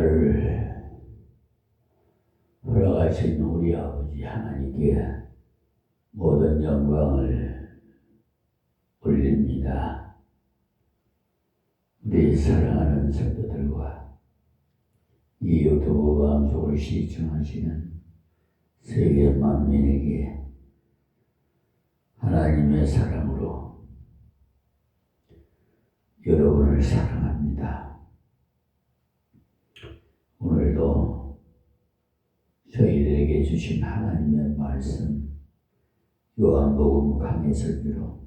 나를 허락하신 우리 아버지 하나님께 모든 영광을 올립니다. 우리 사랑하는 성도들과 이 유튜브 방송을 시청하시는 세계 만민에게 하나님의 사랑으로 여러분을 사랑합니다. 오늘도 저희들에게 주신 하나님의 말씀 요한복음 강해설교로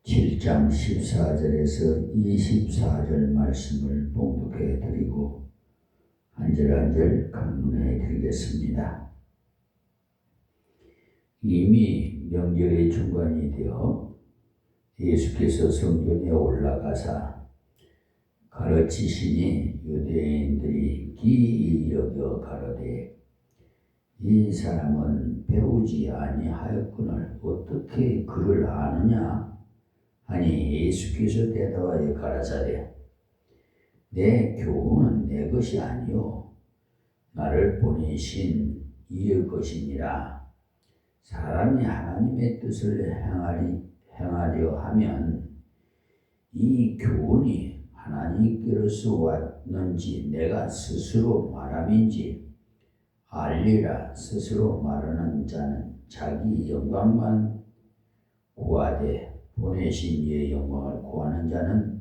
7장 14절에서 24절 말씀을 봉독해 드리고 한 절 한 절 강론해 드리겠습니다. 이미 명절의 중간이 되어 예수께서 성전에 올라가사 가르치시니 유대인들이 기이 여겨 가로되 이 사람은 배우지 아니하였거늘 어떻게 그를 아느냐 하니 예수께서 대답하여 가라사대 내 교훈은 내 것이 아니요 나를 보내신 이의 것이니라. 사람이 하나님의 뜻을 행하려 하면 이 교훈이 하나님께로서 왔는지 내가 스스로 말함인지 알리라. 스스로 말하는 자는 자기 영광만 구하되 보내신 이의 영광을 구하는 자는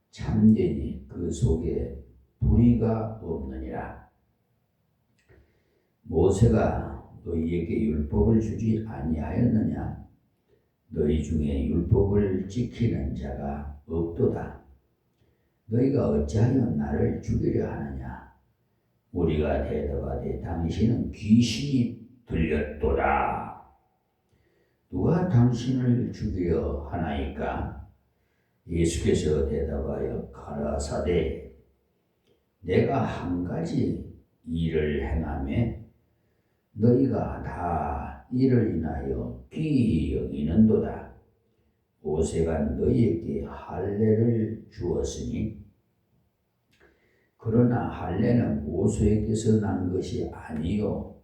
참되니 그 속에 불의가 없느니라. 모세가 너희에게 율법을 주지 아니하였느냐? 너희 중에 율법을 지키는 자가 없도다. 너희가 어찌하여 나를 죽이려 하느냐? 우리가 대답하되 당신은 귀신이 들렸도다. 누가 당신을 죽이려 하나이까? 예수께서 대답하여 가라사대 내가 한 가지 일을 행하매 너희가 다 이를 인하여 기이 여기는도다. 모세가 너희에게 할례를 주었으니 그러나 할례는 모세에게서 난 것이 아니요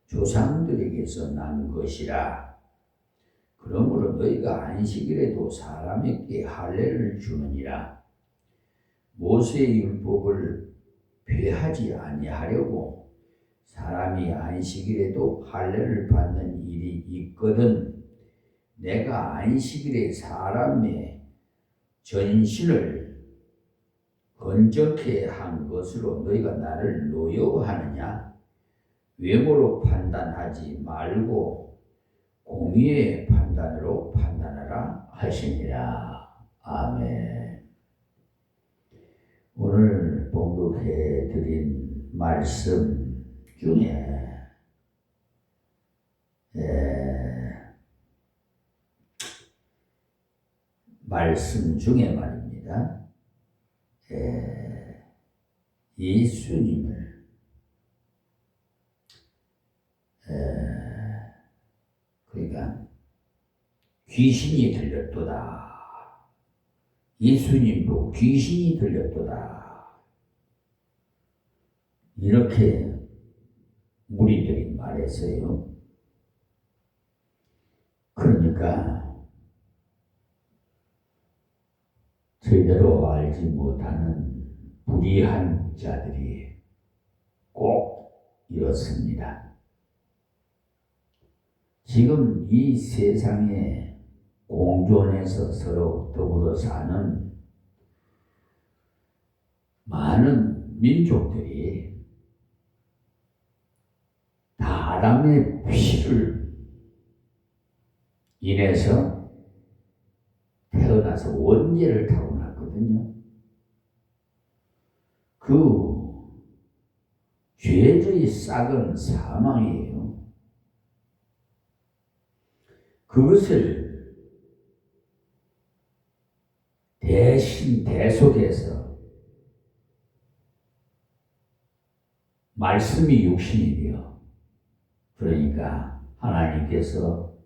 조상들에게서 난 것이라. 그러므로 너희가 안식일에도 사람에게 할례를 주느니라. 모세의 율법을 폐하지 아니하려고 사람이 안식일에도 할례를 받는 일이 있거든 내가 안식일에 사람의 전신을 건적해 한 것으로 너희가 나를 노여워하느냐? 외모로 판단하지 말고 공의의 판단으로 판단하라 하시니라. 아멘. 오늘 봉독해 드린 말씀 중에 말입니다. 예수님을 그러니까 귀신이 들렸도다. 예수님도 귀신이 들렸도다. 이렇게 무리들이 말했어요. 그러니까 제대로 알지 못하는 불의한 자들이 꼭 이렇습니다. 지금 이 세상에 공존해서 서로 더불어 사는 많은 민족들이 다 아담의 피를 인해서 태어나서 원죄를 타고났거든요. 그 죄의 싹은 사망이에요. 그것을 대신 대속해서 말씀이 육신이 되어 그러니까 하나님께서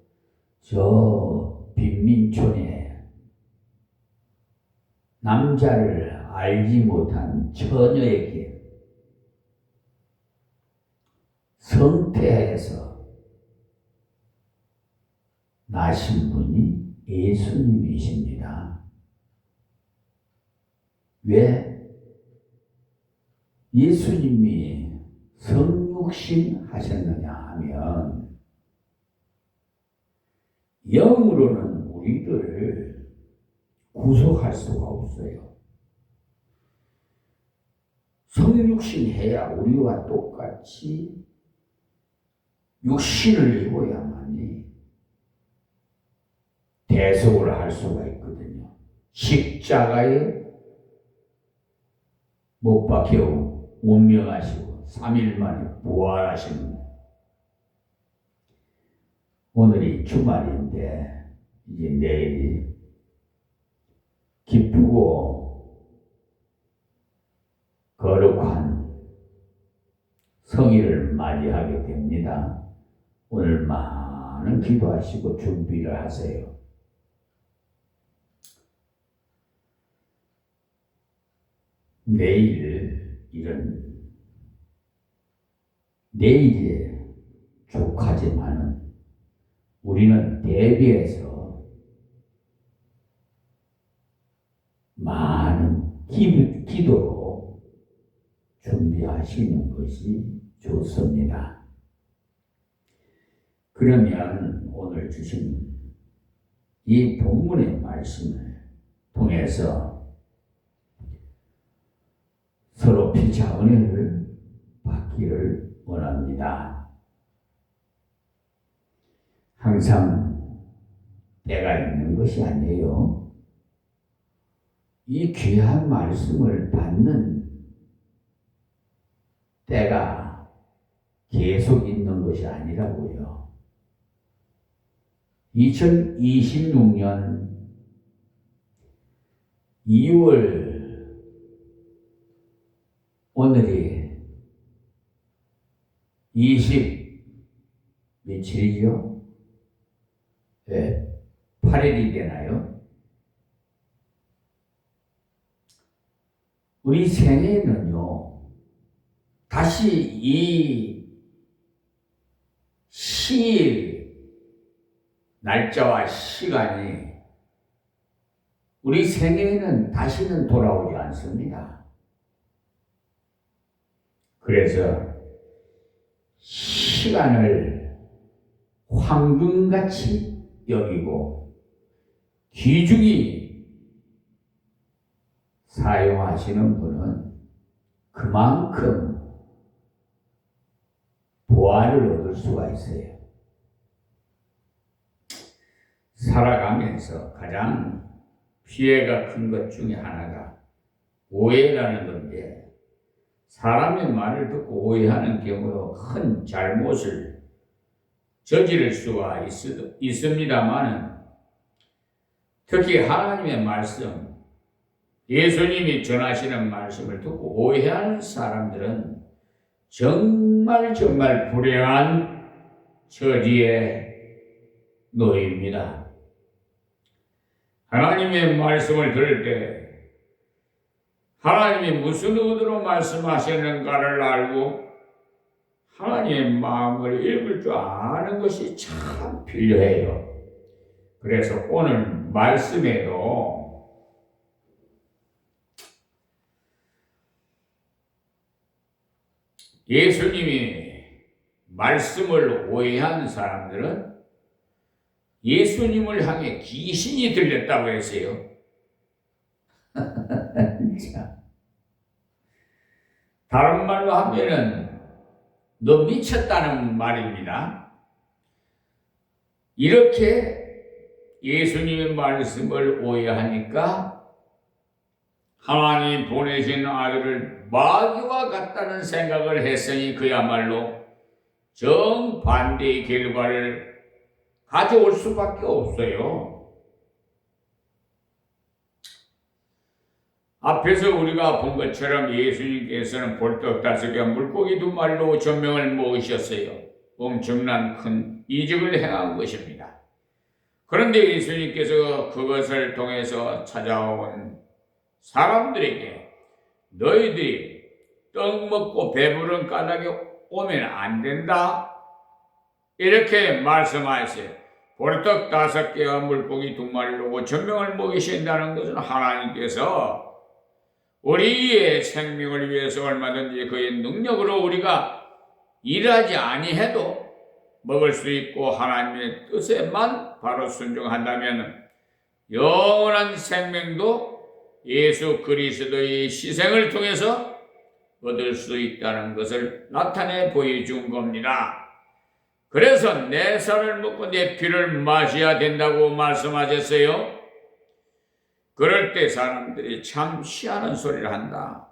저 빈민촌에 남자를 알지 못한 처녀에게 성태에서 나신 분이 예수님이십니다. 왜? 예수님이 성육신 하셨느냐 하면 영으로는 우리를 구속할 수가 없어요. 성육신 해야 우리와 똑같이 육신을 입어야만이 대속을 할 수가 있거든요. 십자가에 못 박혀 운명하시고 3일 만에 부활하시는 오늘이 주말인데 이제 내일이 기쁘고 거룩한 성일을 맞이하게 됩니다. 오늘 많은 기도하시고 준비를 하세요. 내일이 족하지만은 우리는 대비해서 많은 기도로 준비하시는 것이 좋습니다. 그러면 오늘 주신 이 본문의 말씀을 통해서 서로 피차 은혜를 받기를 원합니다. 항상 때가 있는 것이 아니에요. 이 귀한 말씀을 받는 때가 계속 있는 것이 아니라고요. 2026년 2월 오늘이 며칠이죠? 네, 8일이 되나요? 우리 생애는요, 다시 이 시일, 날짜와 시간이 우리 생애에는 다시는 돌아오지 않습니다. 그래서 시간을 황금같이 여기고 귀중히 사용하시는 분은 그만큼 보화를 얻을 수가 있어요. 살아가면서 가장 피해가 큰 것 중에 하나가 오해라는 건데, 사람의 말을 듣고 오해하는 경우로 큰 잘못을 저지를 수가 있습니다만, 특히 하나님의 말씀, 예수님이 전하시는 말씀을 듣고 오해하는 사람들은 정말 불행한 처지에 놓입니다. 하나님의 말씀을 들을 때 하나님이 무슨 의도로 말씀하시는가를 알고 하나님의 마음을 읽을 줄 아는 것이 참 필요해요. 그래서 오늘 말씀에도 예수님이 말씀을 오해한 사람들은 예수님을 향해 귀신이 들렸다고 했어요. 다른 말로 하면은 너 미쳤다는 말입니다. 이렇게 예수님의 말씀을 오해하니까 하나님 보내신 아들을 마귀와 같다는 생각을 했으니 그야말로 정반대의 결과를 가져올 수밖에 없어요. 앞에서 우리가 본 것처럼 예수님께서는 볼떡 5개 물고기 2마리로 전명을 먹으셨어요. 엄청난 큰 이적을 행한 것입니다. 그런데 예수님께서 그것을 통해서 찾아온 사람들에게 너희들이 떡 먹고 배부른 까닭에 오면 안 된다. 이렇게 말씀하셨어요. 보리떡 5개와 물고기 2마리로 5,000명을 먹이신다는 것은 하나님께서 우리의 생명을 위해서 얼마든지 그의 능력으로 우리가 일하지 아니해도 먹을 수 있고 하나님의 뜻에만 바로 순종한다면 영원한 생명도 예수 그리스도의 희생을 통해서 얻을 수 있다는 것을 나타내 보여준 겁니다. 그래서 내 살을 먹고 내 피를 마셔야 된다고 말씀하셨어요. 그럴 때 사람들이 참 희한한 소리를 한다.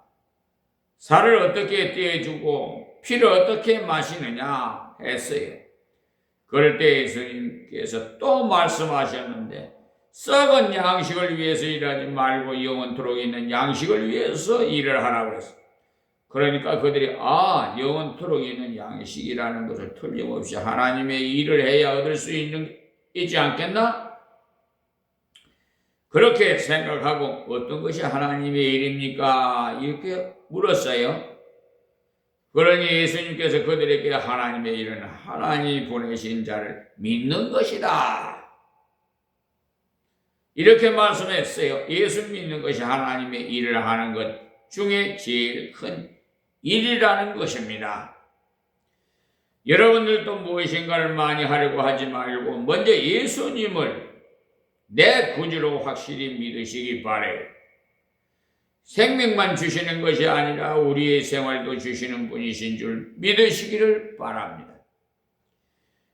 살을 어떻게 떼어주고 피를 어떻게 마시느냐 했어요. 그럴 때 예수님께서 또 말씀하셨는데 썩은 양식을 위해서 일하지 말고 영원토록 있는 양식을 위해서 일을 하라고 했어요. 그러니까 그들이 영원토록 있는 양식이라는 것을 틀림없이 하나님의 일을 해야 얻을 수 있지 않겠나? 그렇게 생각하고 어떤 것이 하나님의 일입니까? 이렇게 물었어요. 그러니 예수님께서 그들에게 하나님의 일은 하나님이 보내신 자를 믿는 것이다. 이렇게 말씀했어요. 예수 믿는 것이 하나님의 일을 하는 것 중에 제일 큰 일이라는 것입니다. 여러분들도 무엇인가를 많이 하려고 하지 말고 먼저 예수님을 내 구주로 확실히 믿으시기 바라요. 생명만 주시는 것이 아니라 우리의 생활도 주시는 분이신 줄 믿으시기를 바랍니다.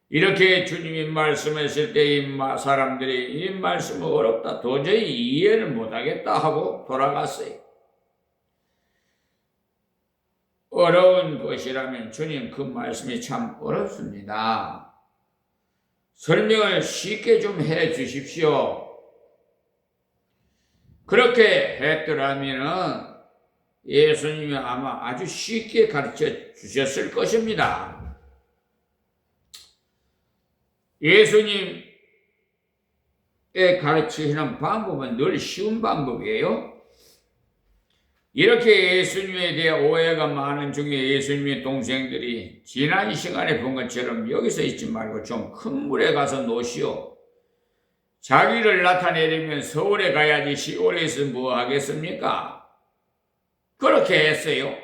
이렇게 주님이 말씀했을 때 이 사람들이 이 말씀은 어렵다, 도저히 이해를 못하겠다 하고 돌아갔어요. 어려운 것이라면 주님 그 말씀이 참 어렵습니다. 설명을 쉽게 좀 해 주십시오. 그렇게 했더라면 예수님이 아마 아주 쉽게 가르쳐 주셨을 것입니다. 예수님의 가르치시는 방법은 늘 쉬운 방법이에요. 이렇게 예수님에 대해 오해가 많은 중에 예수님의 동생들이 지난 시간에 본 것처럼 여기서 있지 말고 좀 큰 물에 가서 노시오. 자기를 나타내려면 서울에 가야지 시골에서 뭐 하겠습니까? 그렇게 했어요.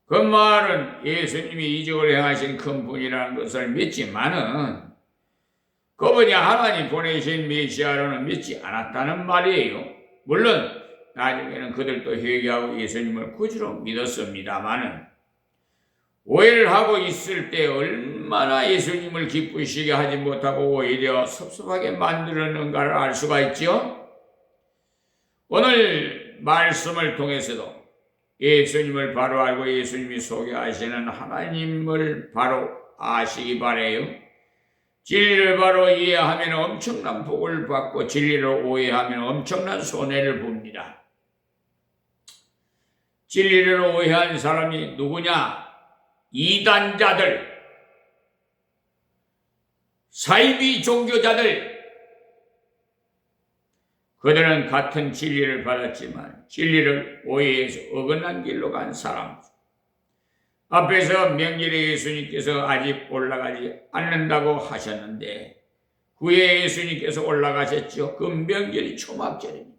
그 말은 예수님이 이적을 행하신 큰 분이라는 것을 믿지만은 그분이 하나님 보내신 메시아로는 믿지 않았다는 말이에요. 물론 나중에는 그들도 회개하고 예수님을 구주로 믿었습니다마는 오해를 하고 있을 때 얼마나 예수님을 기쁘시게 하지 못하고 오히려 섭섭하게 만들었는가를 알 수가 있죠. 오늘 말씀을 통해서도 예수님을 바로 알고 예수님이 소개하시는 하나님을 바로 아시기 바라요. 진리를 바로 이해하면 엄청난 복을 받고 진리를 오해하면 엄청난 손해를 봅니다. 진리를 오해한 사람이 누구냐? 이단자들, 사이비 종교자들. 그들은 같은 진리를 받았지만 진리를 오해해서 어긋난 길로 간 사람. 앞에서 명절에 예수님께서 아직 올라가지 않는다고 하셨는데 후에 예수님께서 올라가셨죠. 그 명절이 초막절입니다.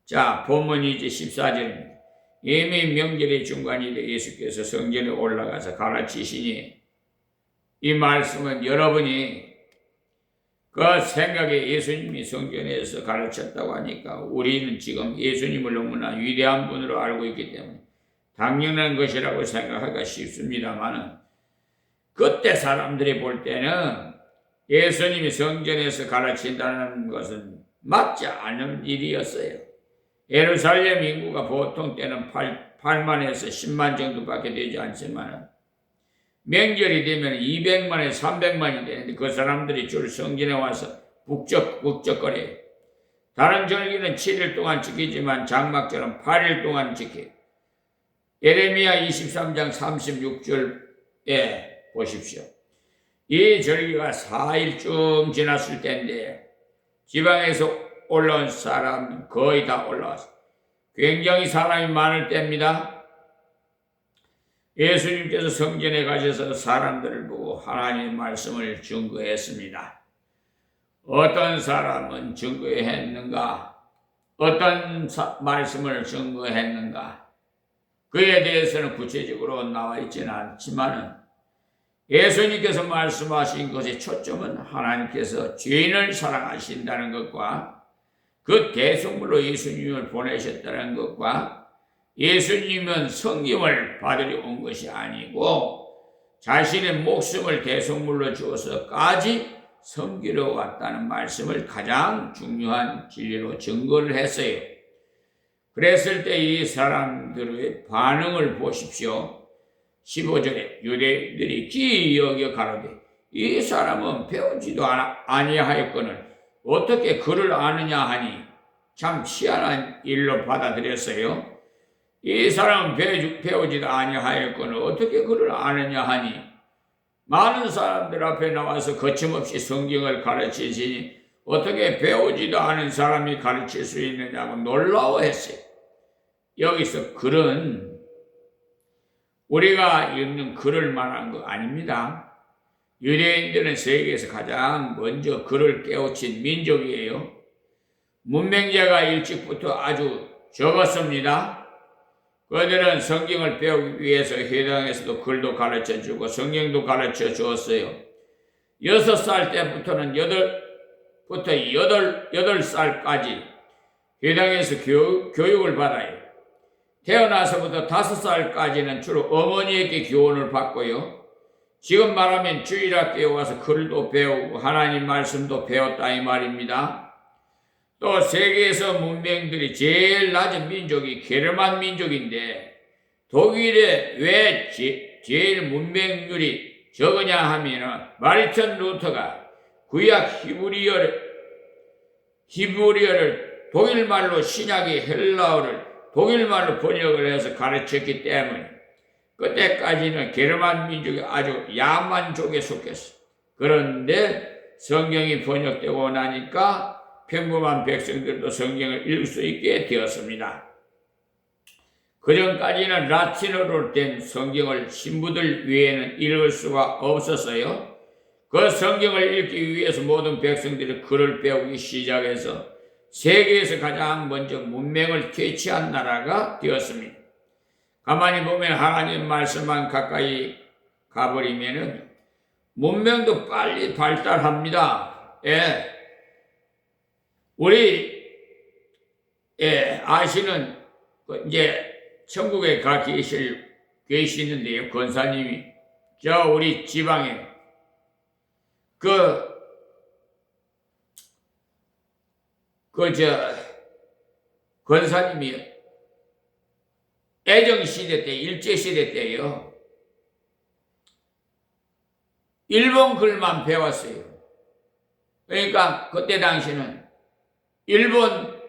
자, 본문이 이제 14절입니다. 이미 명절의 중간인데 예수께서 성전에 올라가서 가르치시니 이 말씀은 여러분이 그 생각에 예수님이 성전에서 가르쳤다고 하니까 우리는 지금 예수님을 너무나 위대한 분으로 알고 있기 때문에 당연한 것이라고 생각하기가 쉽습니다만 그때 사람들이 볼 때는 예수님이 성전에서 가르친다는 것은 맞지 않은 일이었어요. 예루살렘 인구가 보통 때는 8만에서 10만 정도밖에 되지 않지만 명절이 되면 200만에 300만이 되는데 그 사람들이 줄 성전에 와서 북적북적거려요. 다른 절기는 7일 동안 지키지만 장막절은 8일 동안 지켜요. 예레미야 23장 36절에 보십시오. 이 절기가 4일쯤 지났을 때인데 지방에서 올라온 사람은 거의 다 올라왔어. 굉장히 사람이 많을 때입니다. 예수님께서 성전에 가셔서 사람들을 보고 하나님의 말씀을 증거했습니다. 어떤 사람은 증거했는가? 어떤 말씀을 증거했는가? 그에 대해서는 구체적으로 나와 있지는 않지만 예수님께서 말씀하신 것의 초점은 하나님께서 죄인을 사랑하신다는 것과 그 대속물로 예수님을 보내셨다는 것과 예수님은 성경을 받으려 온 것이 아니고 자신의 목숨을 대속물로 주어서까지 섬기러 왔다는 말씀을 가장 중요한 진리로 증거를 했어요. 그랬을 때 이 사람들의 반응을 보십시오. 15절에 유대인들이 기이 여겨 가로되 이 사람은 배우지도 아니하였거늘 어떻게 그를 아느냐 하니 참 희한한 일로 받아들였어요. 이 사람은 배우지도 아니하였거늘 어떻게 그를 아느냐 하니 많은 사람들 앞에 나와서 거침없이 성경을 가르치시니 어떻게 배우지도 않은 사람이 가르칠 수 있느냐고 놀라워했어요. 여기서 글은 우리가 읽는 글을 말하는 거 아닙니다. 유대인들은 세계에서 가장 먼저 글을 깨우친 민족이에요. 문맹자가 일찍부터 아주 적었습니다. 그들은 성경을 배우기 위해서 회당에서도 글도 가르쳐주고 성경도 가르쳐 주었어요. 6살 때부터는 8살까지 회당에서 교육을 받아요. 태어나서부터 5살까지는 주로 어머니에게 교훈을 받고요. 지금 말하면 주일학교에 와서 글도 배우고 하나님 말씀도 배웠다 이 말입니다. 또 세계에서 문명들이 제일 낮은 민족이 게르만 민족인데 독일에 왜 제일 문명률이 적으냐 하면 마르틴 루터가 구약 히브리어를 독일말로 신약의 헬라어를 독일말로 번역을 해서 가르쳤기 때문에 그때까지는 게르만 민족이 아주 야만족에 속했어. 그런데 성경이 번역되고 나니까 평범한 백성들도 성경을 읽을 수 있게 되었습니다. 그전까지는 라틴어로 된 성경을 신부들 외에는 읽을 수가 없었어요. 그 성경을 읽기 위해서 모든 백성들이 글을 배우기 시작해서 세계에서 가장 먼저 문명을 퇴치한 나라가 되었습니다. 가만히 보면 하나님 말씀만 가까이 가버리면은 문명도 빨리 발달합니다. 우리 아시는 이제 천국에 가 계시는데요. 권사님이 우리 지방에 권사님이 애정시대 때, 일제시대 때요. 일본 글만 배웠어요. 그러니까 그때 당시는 일본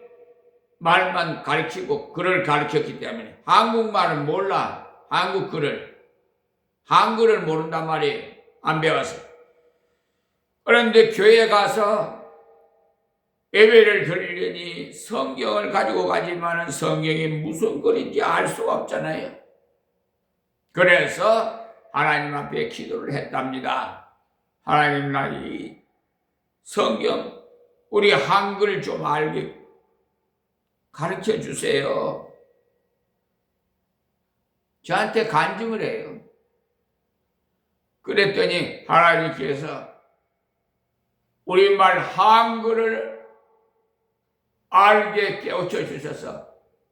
말만 가르치고 글을 가르쳤기 때문에 한국말은 몰라. 한국 글을. 한글을 모른단 말이에요. 안 배웠어요. 그런데 교회 가서 예배를 드리려니 성경을 가지고 가지만은 성경이 무슨 글인지 알 수가 없잖아요. 그래서 하나님 앞에 기도를 했답니다. 하나님 나이 성경 우리 한글 좀 알게 가르쳐 주세요. 저한테 간증을 해요. 그랬더니 하나님께서 우리말 한글을 알게 깨우쳐 주셔서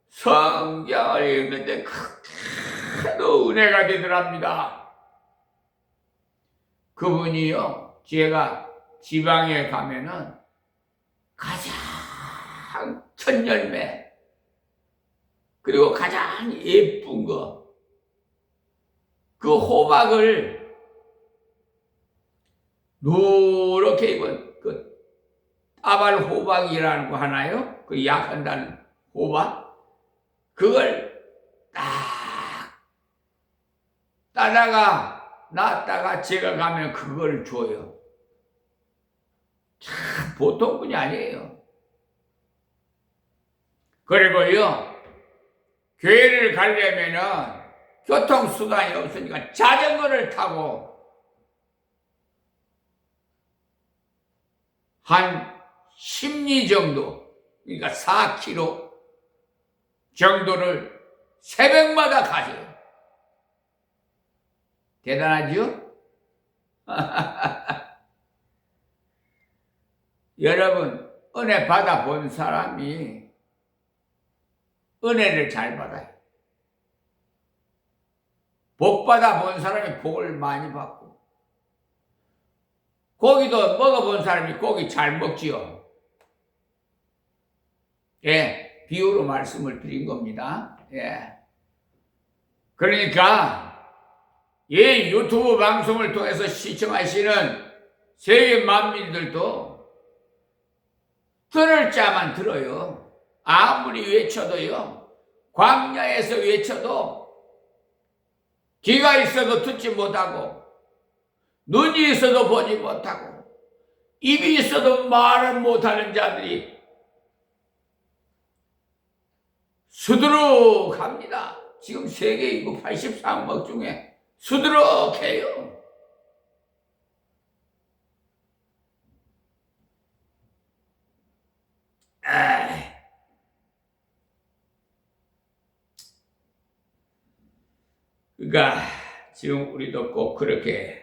성경을 읽는데 크게도 은혜가 되더랍니다. 그분이요, 제가 지방에 가면은 가장 첫 열매 그리고 가장 예쁜 거 그 호박을 노랗게 익은 그 따발 호박이라는 거 하나요? 그 약한다는 호박 그걸 딱 따다가 놨다가 제가 가면 그걸 줘요. 참 보통 분이 아니에요. 그리고요 교회를 가려면은 교통수단이 없으니까 자전거를 타고 한 10리 정도, 그러니까 4km 정도를 새벽마다 가세요. 대단하죠? 여러분, 은혜 받아본 사람이 은혜를 잘 받아요. 복 받아본 사람이 복을 많이 받고, 고기도 먹어본 사람이 고기 잘 먹지요. 예, 비유로 말씀을 드린 겁니다. 예. 그러니까, 이 유튜브 방송을 통해서 시청하시는 세계 만민들도 들을 자만 들어요. 아무리 외쳐도요, 광야에서 외쳐도 귀가 있어도 듣지 못하고, 눈이 있어도 보지 못하고, 입이 있어도 말을 못하는 자들이 수두룩합니다. 지금 세계 인구 83억 중에 수두룩해요. 그러니까 지금 우리도 꼭 그렇게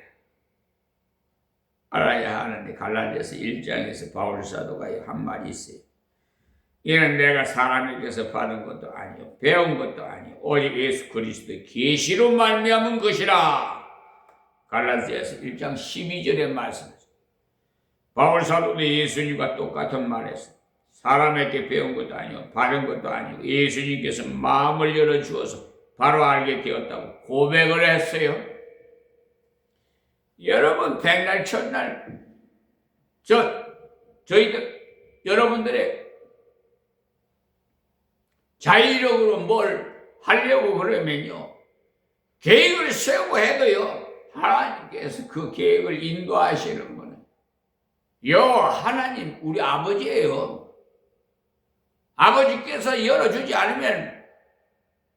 알아야 하는데, 갈라디아서 1장에서 바울 사도가 한 말이 있어요. 이는 내가 사람에게서 받은 것도 아니요 배운 것도 아니요 오직 예수 그리스도의 계시로 말미암은 것이라. 갈라디아서 1장 12절에 말씀하셨어요. 바울 사도도 예수님과 똑같은 말했어요. 사람에게 배운 것도 아니요 받은 것도 아니고 예수님께서 마음을 열어주어서 바로 알게 되었다고 고백을 했어요. 여러분, 백날 첫날 저희들 여러분들의 자의력으로 뭘 하려고 그러면요, 계획을 세우고 해도요, 하나님께서 그 계획을 인도하시는 분은 하나님, 우리 아버지예요. 아버지께서 열어주지 않으면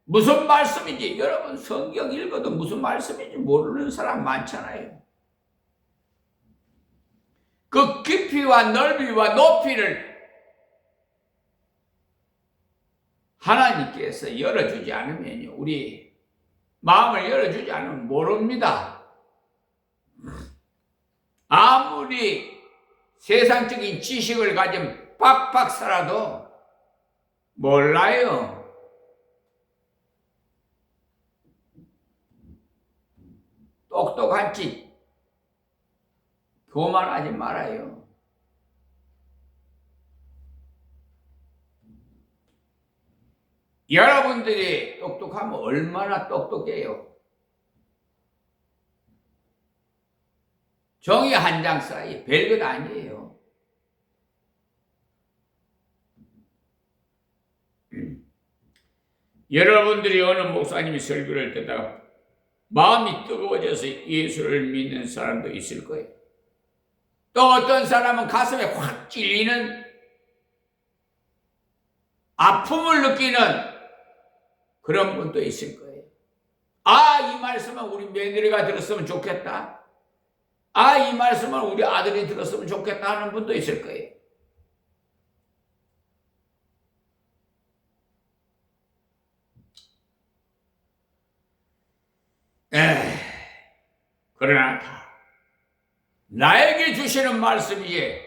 무슨 말씀인지, 여러분 성경 읽어도 무슨 말씀인지 모르는 사람 많잖아요. 그 깊이와 넓이와 높이를 하나님께서 열어주지 않으면요, 우리 마음을 열어주지 않으면 모릅니다. 아무리 세상적인 지식을 가진 빡빡사라도 몰라요. 똑똑한 짓 교만하지 말아요. 여러분들이 똑똑하면 얼마나 똑똑해요. 종이 한 장 사이 별것 아니에요. 여러분들이 어느 목사님이 설교를 듣다가 마음이 뜨거워져서 예수를 믿는 사람도 있을 거예요. 또 어떤 사람은 가슴에 확 찔리는 아픔을 느끼는 그런 분도 있을 거예요. 이 말씀은 우리 며느리가 들었으면 좋겠다. 이 말씀은 우리 아들이 들었으면 좋겠다 하는 분도 있을 거예요. 그러나 나에게 주시는 말씀이지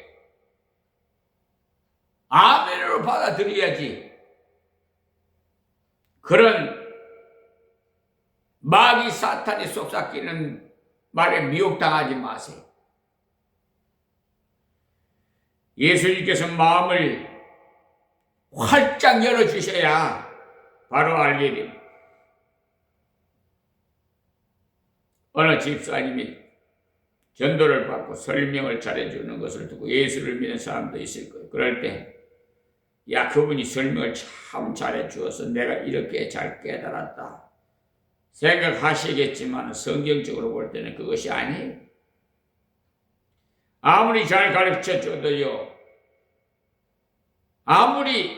아멘으로 받아들여야지. 그런 마귀 사탄이 속삭이는 말에 미혹당하지 마세요. 예수님께서 마음을 활짝 열어주셔야 바로 알게 됩니다. 어느 집사님이 전도를 받고 설명을 잘해주는 것을 듣고 예수를 믿는 사람도 있을 거예요. 그럴 때, 그분이 설명을 참 잘해주어서 내가 이렇게 잘 깨달았다 생각하시겠지만 성경적으로 볼 때는 그것이 아니에요. 아무리 잘 가르쳐줘도요, 아무리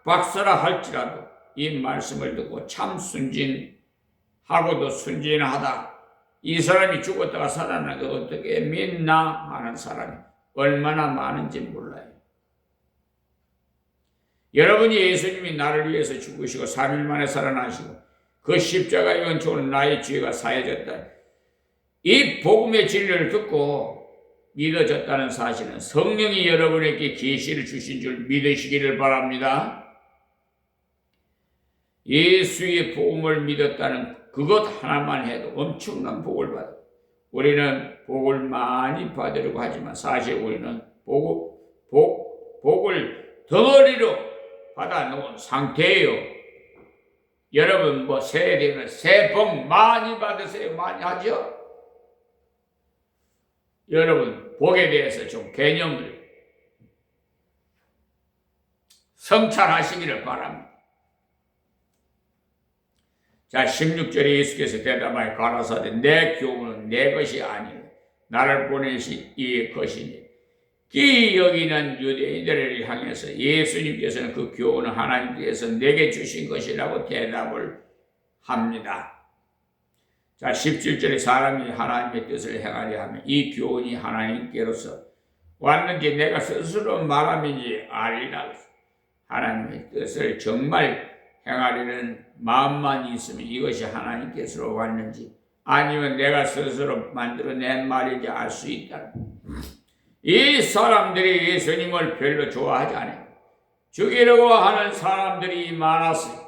박사라 할지라도 이 말씀을 듣고 참 순진하고도 순진하다. 이 사람이 죽었다가 살아나는 거 어떻게 믿나 하는 사람이 얼마나 많은지 몰라요. 여러분이 예수님이 나를 위해서 죽으시고 3일 만에 살아나시고 그 십자가의 은총으로 나의 죄가 사해졌다. 이 복음의 진리를 듣고 믿어졌다는 사실은 성령이 여러분에게 계시를 주신 줄 믿으시기를 바랍니다. 예수의 복음을 믿었다는 그것 하나만 해도 엄청난 복을 받아. 우리는 복을 많이 받으려고 하지만 사실 우리는 복을 덩어리로 받아놓은 상태예요. 여러분 새해 되면 새해 복 많이 받으세요. 많이 하죠? 여러분 복에 대해서 좀 개념을 성찰하시기를 바랍니다. 자, 16절에 예수께서 대답하여 가라사대 내 교훈은 내 것이 아니요 나를 보내신 이의 것이니. 이 여기는 유대인들을 향해서 예수님께서는 그 교훈은 하나님께서 내게 주신 것이라고 대답을 합니다. 자, 17절에 사람이 하나님의 뜻을 행하려 하면 이 교훈이 하나님께로서 왔는지 내가 스스로 말함인지 알리라. 하나님의 뜻을 정말 행하려는 마음만 있으면 이것이 하나님께서 왔는지 아니면 내가 스스로 만들어낸 말인지 알 수 있다. 이 사람들이 예수님을 별로 좋아하지 않아요. 죽이려고 하는 사람들이 많았어요.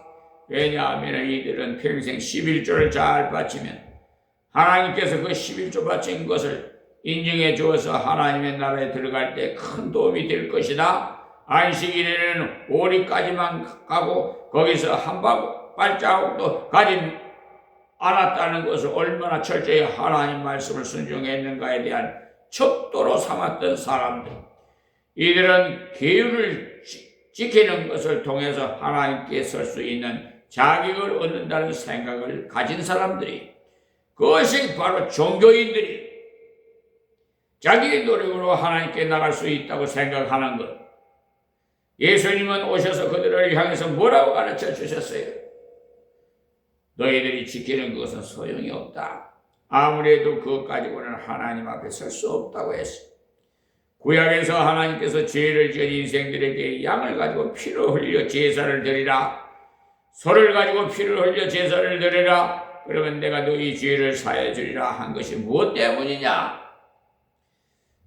왜냐하면 이들은 평생 11조를 잘 바치면 하나님께서 그 11조 바친 것을 인정해 주어서 하나님의 나라에 들어갈 때 큰 도움이 될 것이다. 안식일에는 오리까지만 가고 거기서 한 발자국도 가지 않았다는 것을 얼마나 철저히 하나님 말씀을 순종했는가에 대한 척도로 삼았던 사람들. 이들은 계율을 지키는 것을 통해서 하나님께 설 수 있는 자격을 얻는다는 생각을 가진 사람들이, 그것이 바로 종교인들이 자기의 노력으로 하나님께 나갈 수 있다고 생각하는 것. 예수님은 오셔서 그들을 향해서 뭐라고 가르쳐 주셨어요? 너희들이 지키는 것은 소용이 없다. 아무래도 그것 가지고는 하나님 앞에 설 수 없다고 했어요. 구약에서 하나님께서 죄를 지은 인생들에게 양을 가지고 피를 흘려 제사를 드리라, 소를 가지고 피를 흘려 제사를 드리라, 그러면 내가 너희 죄를 사해 주리라 한 것이 무엇 때문이냐?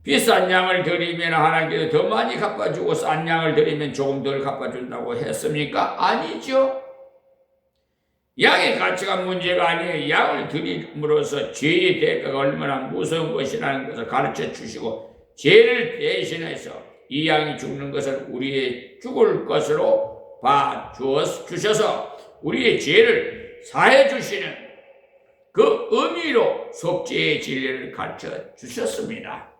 비싼 양을 드리면 하나님께서 더 많이 갚아주고 싼 양을 드리면 조금 덜 갚아준다고 했습니까? 아니죠. 양의 가치가 문제가 아니에요. 양을 드림으로써 죄의 대가가 얼마나 무서운 것이라는 것을 가르쳐 주시고, 죄를 대신해서 이 양이 죽는 것을 우리의 죽을 것으로 주셔서 우리의 죄를 사해 주시는 그 의미로 속죄의 진리를 가르쳐 주셨습니다.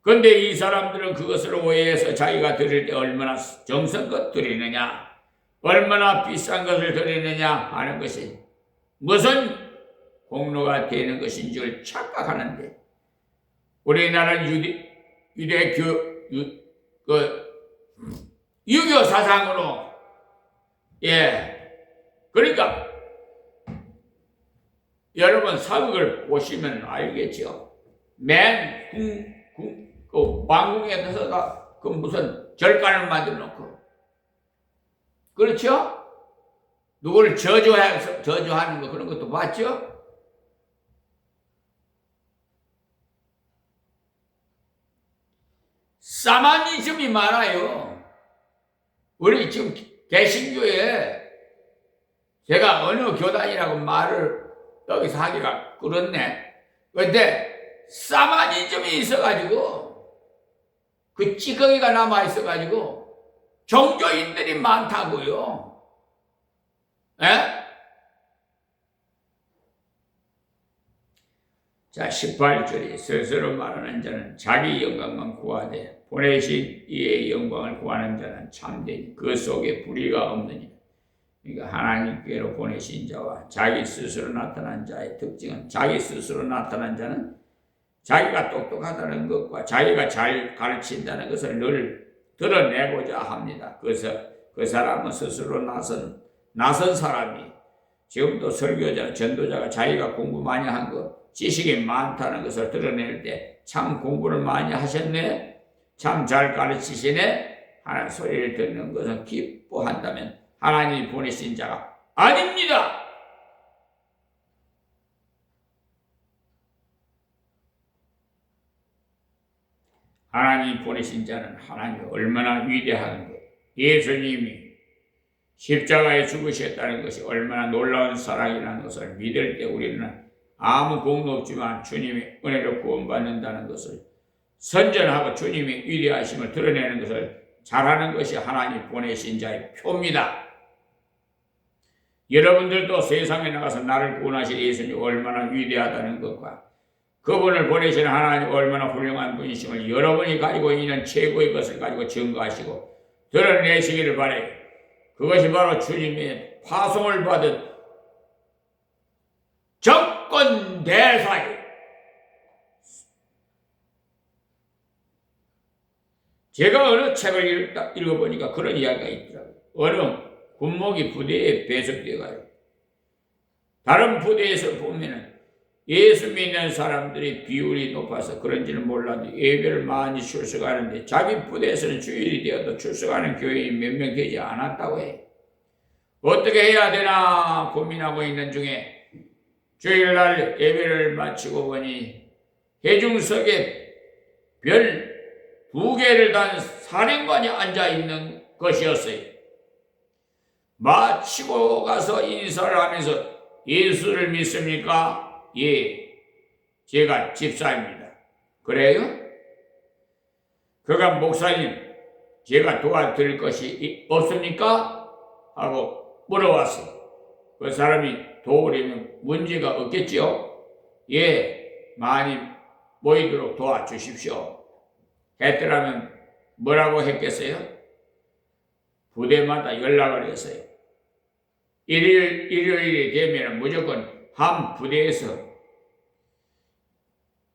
그런데 이 사람들은 그것을 오해해서 자기가 드릴 때 얼마나 정성껏 드리느냐, 얼마나 비싼 것을 드리느냐 하는 것이 무슨 공로가 되는 것인 줄 착각하는데, 우리나라는 유교 사상으로, 그러니까 여러분 사극을 보시면 알겠죠. 왕궁에서가 그 무슨 절간을 만들어 놓고, 그렇죠? 누구를 저주하는 거, 그런 것도 봤죠? 사마니즘이 많아요. 우리 지금 개신교에 제가 어느 교단이라고 말을 여기서 하기가 그렇네. 근데 사마니즘이 있어가지고, 그 찌꺼기가 남아있어가지고 종교인들이 많다고요. 자, 18절에 스스로 말하는 자는 자기 영광만 구하되 보내신 이의 영광을 구하는 자는 참되니 그 속에 불의가 없느니라. 그러니까 하나님께로 보내신 자와 자기 스스로 나타난 자의 특징은, 자기 스스로 나타난 자는 자기가 똑똑하다는 것과 자기가 잘 가르친다는 것을 늘 드러내고자 합니다. 그래서 그 사람은 스스로 나선 사람이 지금도 설교자, 전도자가 자기가 공부 많이 한 거, 지식이 많다는 것을 드러낼 때 참 공부를 많이 하셨네? 참 잘 가르치시네? 하는 소리를 듣는 것은 기뻐한다면 하나님이 보내신 자가 아닙니다. 하나님이 보내신 자는 하나님이 얼마나 위대한 것, 예수님이 십자가에 죽으셨다는 것이 얼마나 놀라운 사랑이라는 것을 믿을 때 우리는 아무 공도 없지만 주님의 은혜로 구원받는다는 것을 선전하고 주님의 위대하심을 드러내는 것을 잘하는 것이 하나님 보내신 자의 표입니다. 여러분들도 세상에 나가서 나를 구원하실 예수님 얼마나 위대하다는 것과 그분을 보내신 하나님 얼마나 훌륭한 분이심을 여러분이 가지고 있는 최고의 것을 가지고 증거하시고 드러내시기를 바라요. 그것이 바로 주님의 파송을 받은 정권 대사예요. 제가 어느 책을 읽어보니까 그런 이야기가 있더라고요. 어느 군목이 부대에 배속되어 가요. 다른 부대에서 보면은 예수 믿는 사람들이 비율이 높아서 그런지는 몰라도 예배를 많이 출석하는데 자기 부대에서는 주일이 되어도 출석하는 교인이 몇 명 되지 않았다고 해요. 어떻게 해야 되나 고민하고 있는 중에 주일날 예배를 마치고 보니 회중석에 별 2개를 단 사령관이 앉아있는 것이었어요. 마치고 가서 인사를 하면서 예수를 믿습니까? 예, 제가 집사입니다. 그래요? 그가 목사님, 제가 도와드릴 것이 없습니까? 하고 물어왔어요. 그 사람이 도우려면 문제가 없겠지요? 예, 많이 모이도록 도와주십시오. 했더라면 뭐라고 했겠어요? 부대마다 연락을 했어요. 일요일이 되면 무조건 한 부대에서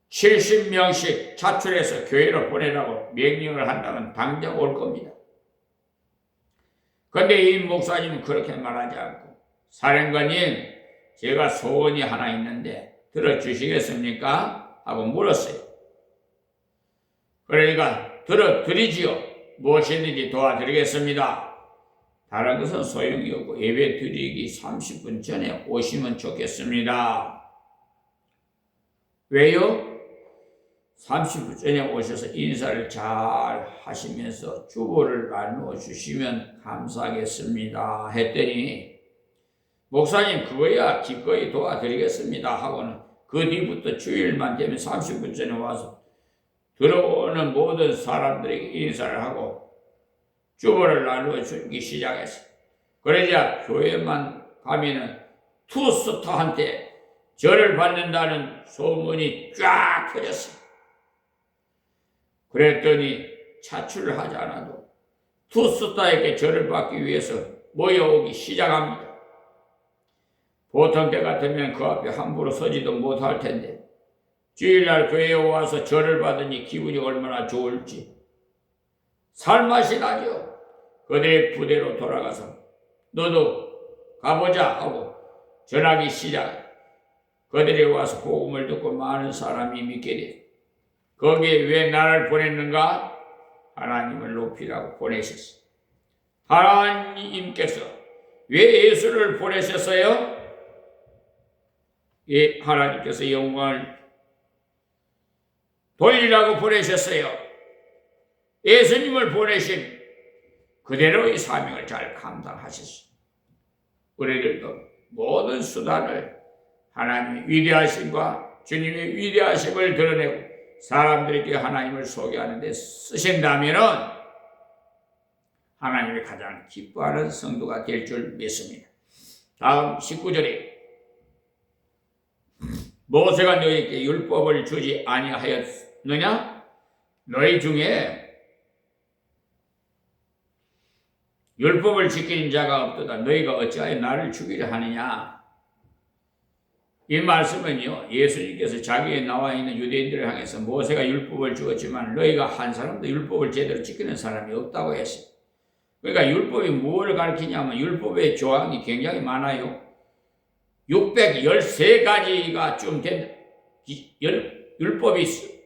70명씩 차출해서 교회로 보내라고 명령을 한다면 당장 올 겁니다. 그런데 이 목사님은 그렇게 말하지 않고 사령관님, 제가 소원이 하나 있는데 들어주시겠습니까? 하고 물었어요. 그러니까 들어드리지요. 무엇이든지 도와드리겠습니다. 다른 것은 소용이 없고 예배 드리기 30분 전에 오시면 좋겠습니다. 왜요? 30분 전에 오셔서 인사를 잘 하시면서 주보를 나누어 주시면 감사하겠습니다. 했더니 목사님 그거야 기꺼이 도와드리겠습니다 하고는 그 뒤부터 주일만 되면 30분 전에 와서 들어오는 모든 사람들에게 인사를 하고 주보를 나누어 주기 시작했어요. 그러자 교회만 가면은 투스타한테 절을 받는다는 소문이 쫙 퍼졌어요. 그랬더니 차출을 하지 않아도 투스타에게 절을 받기 위해서 모여오기 시작합니다. 보통 때 같으면 그 앞에 함부로 서지도 못할 텐데 주일날 교회에 와서 절을 받으니 기분이 얼마나 좋을지 살맛이 나죠. 그들의 부대로 돌아가서 너도 가보자 하고 전하기 시작. 그들이 와서 복음을 듣고 많은 사람이 믿게 돼. 거기에 왜 나를 보냈는가? 하나님을 높이라고 보내셨어요. 하나님께서 왜 예수를 보내셨어요? 예, 하나님께서 영광을 돌리라고 보내셨어요. 예수님을 보내신 그대로의 사명을 잘 감당하셨어요. 우리들도 모든 수단을 하나님의 위대하심과 주님의 위대하심을 드러내고 사람들에게 하나님을 소개하는 데 쓰신다면은 하나님이 가장 기뻐하는 성도가 될 줄 믿습니다. 다음 19절에 모세가 너희에게 율법을 주지 아니하였느냐? 너희 중에 율법을 지키는 자가 없도다. 너희가 어찌하여 나를 죽이려 하느냐? 이 말씀은요, 예수님께서 자기에 나와 있는 유대인들을 향해서 모세가 율법을 주었지만 너희가 한 사람도 율법을 제대로 지키는 사람이 없다고 했어요. 그러니까 율법이 뭘 가르치냐면 율법의 조항이 굉장히 많아요. 613가지가 좀 된다. 율법이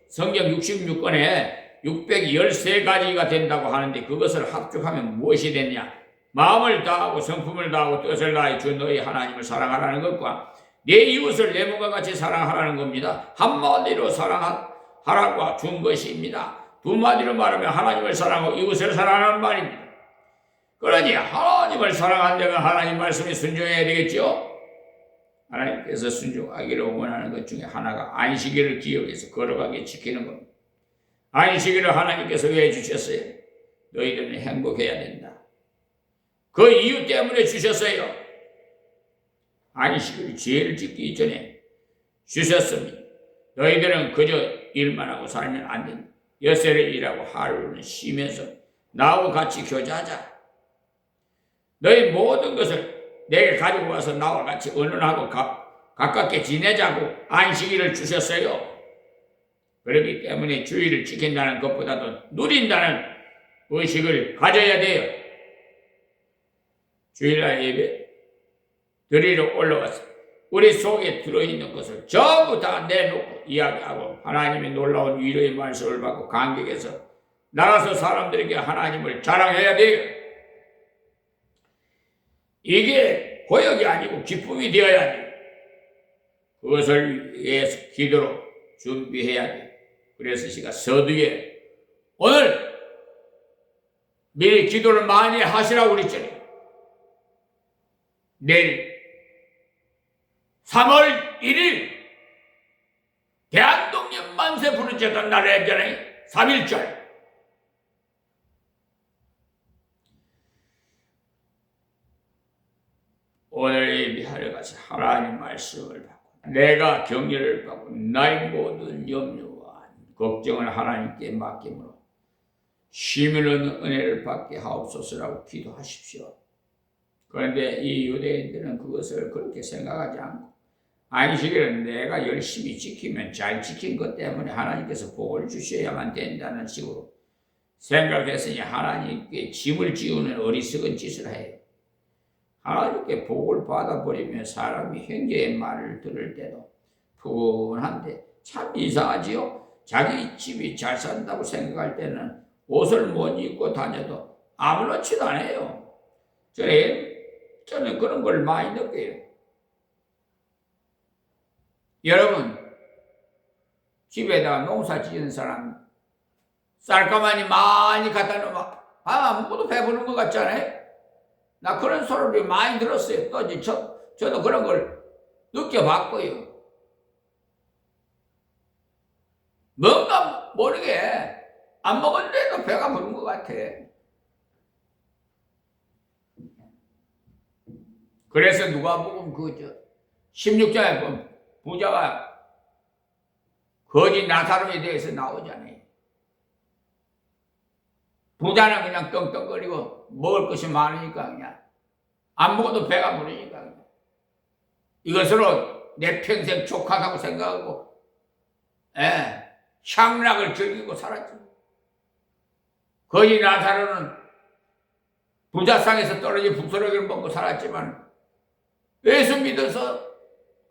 성경 66권에 613가지가 된다고 하는데 그것을 합죽하면 무엇이 되냐? 마음을 다하고 성품을 다하고 뜻을 다해 주 너희 하나님을 사랑하라는 것과 내 이웃을 내 몸과 같이 사랑하라는 겁니다. 한마디로 사랑하라고 준 것입니다. 두 마디로 말하면 하나님을 사랑하고 이웃을 사랑하는 말입니다. 그러니 하나님을 사랑한다면 하나님 말씀에 순종해야 되겠죠? 하나님께서 순종하기를 원하는 것 중에 하나가 안식일을 기억해서 걸어가게 지키는 겁니다. 안식일을 하나님께서 왜 주셨어요? 너희들은 행복해야 된다. 그 이유 때문에 주셨어요. 안식일 죄를 짓기 이전에 주셨습니다. 너희들은 그저 일만 하고 살면 안 된다. 여세를 일하고 하루는 쉬면서 나하고 같이 교제하자. 너희 모든 것을 내게 가지고 와서 나와 같이 의논하고 가깝게 지내자고 안식일을 주셨어요. 그렇기 때문에 주일을 지킨다는 것보다도 누린다는 의식을 가져야 돼요. 주일날 예배 드리러 올라와서 우리 속에 들어있는 것을 전부 다 내놓고 이야기하고 하나님의 놀라운 위로의 말씀을 받고 감격해서 나가서 사람들에게 하나님을 자랑해야 돼요. 이게 고역이 아니고 기쁨이 되어야 돼요. 그것을 위해서 기도로 준비해야 돼요. 그래서 제가 서두에 오늘 미리 기도를 많이 하시라고 그랬잖아요. 내일 3월 1일 대한독립 만세 부르짖던 날이잖아요. 3.1절. 오늘 예배하러 가서 하나님 말씀을 받고 내가 격려를 받고 나의 모든 염려와 걱정을 하나님께 맡김으로 쉼을 은혜를 받게 하옵소서라고 기도하십시오. 그런데 이 유대인들은 그것을 그렇게 생각하지 않고 안식일은 내가 열심히 지키면 잘 지킨 것 때문에 하나님께서 복을 주셔야만 된다는 식으로 생각했으니 하나님께 짐을 지우는 어리석은 짓을 해요. 하나님께 복을 받아버리면 사람이 형제의 말을 들을 때도 푸근한데 참 이상하지요? 자기 집이 잘 산다고 생각할 때는 옷을 못 입고 다녀도 아무렇지도 않아요. 저는 그런 걸 많이 느껴요. 여러분, 집에다가 농사 지은 사람 쌀가마니 많이 갖다 놓으면 모두 배부른 것 같잖아요. 나 그런 소리를 많이 들었어요. 또 저도 그런 걸 느껴봤고요. 뭔가 모르게 안 먹었는데도 배가 부른 것 같아. 그래서 누가 보면 16장에 보면 부자가 거짓 나사로에 대해서 나오잖아요. 부자는 그냥 떵떵거리고 먹을 것이 많으니까 그냥 안 먹어도 배가 부르니까 그냥 이것으로 내 평생 족하다고 생각하고 향락을 즐기고 살았지. 거짓 나사로는 부자상에서 떨어진 북소리를 먹고 살았지만 예수 믿어서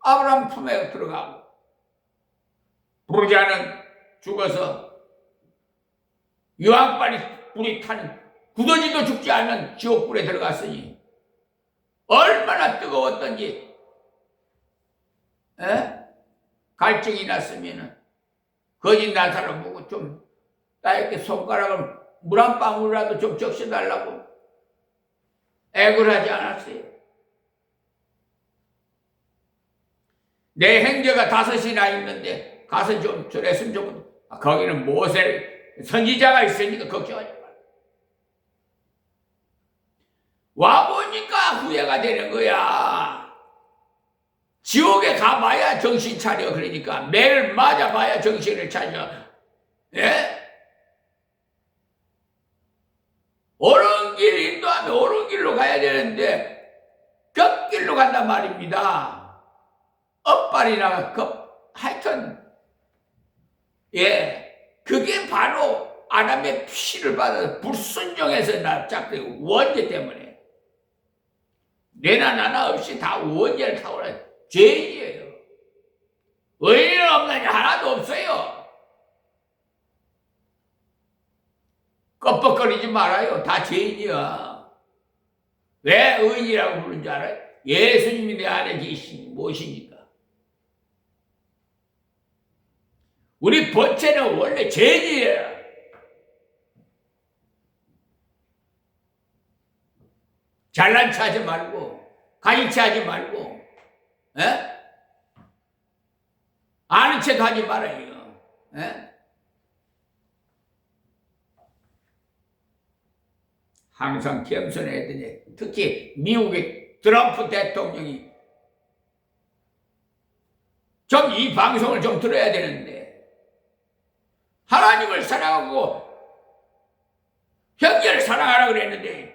아브라함 품에 들어가고 부자는 죽어서 유황발이 불이 타는 굳어지도 죽지 않는 지옥불에 들어갔으니 얼마나 뜨거웠던지 갈증이 났으면 거짓 나사로 보고 좀 나에게 손가락을 물 한 방울이라도 좀 적셔달라고 애걸 하지 않았어요. 내 형제가 5이나 있는데 가서 좀 저랬으면 좋겠다. 거기는 모세 선지자가 있으니까 걱정하지 말고. 와보니까 후회가 되는 거야. 지옥에 가봐야 정신 차려. 그러니까 매를 맞아봐야 정신을 차려. 예? 옳은 길 인도하면 옳은 길로 가야 되는데 곁길로 간단 말입니다. 엇발이나 하여튼 그게 바로 아담의 피를 받아서 불순종해서 납작되고 원죄 때문에 내나 나나 없이 다 원죄를 타고난 죄인이에요. 의인은 없나니 하나도 없어요. 껍벅거리지 말아요. 다 죄인이야. 왜 의인이라고 부르는 줄 알아요? 예수님이 내 안에 계시니 무엇입니까? 우리 본체는 원래 죄인이에요. 잘난 체 하지 말고 가지치 하지 말고 에? 아는 체도 하지 말아요. 에? 항상 겸손해야 되네. 특히 미국의 트럼프 대통령이 좀 이 방송을 좀 들어야 되는데 하나님을 사랑하고 형제를 사랑하라고 그랬는데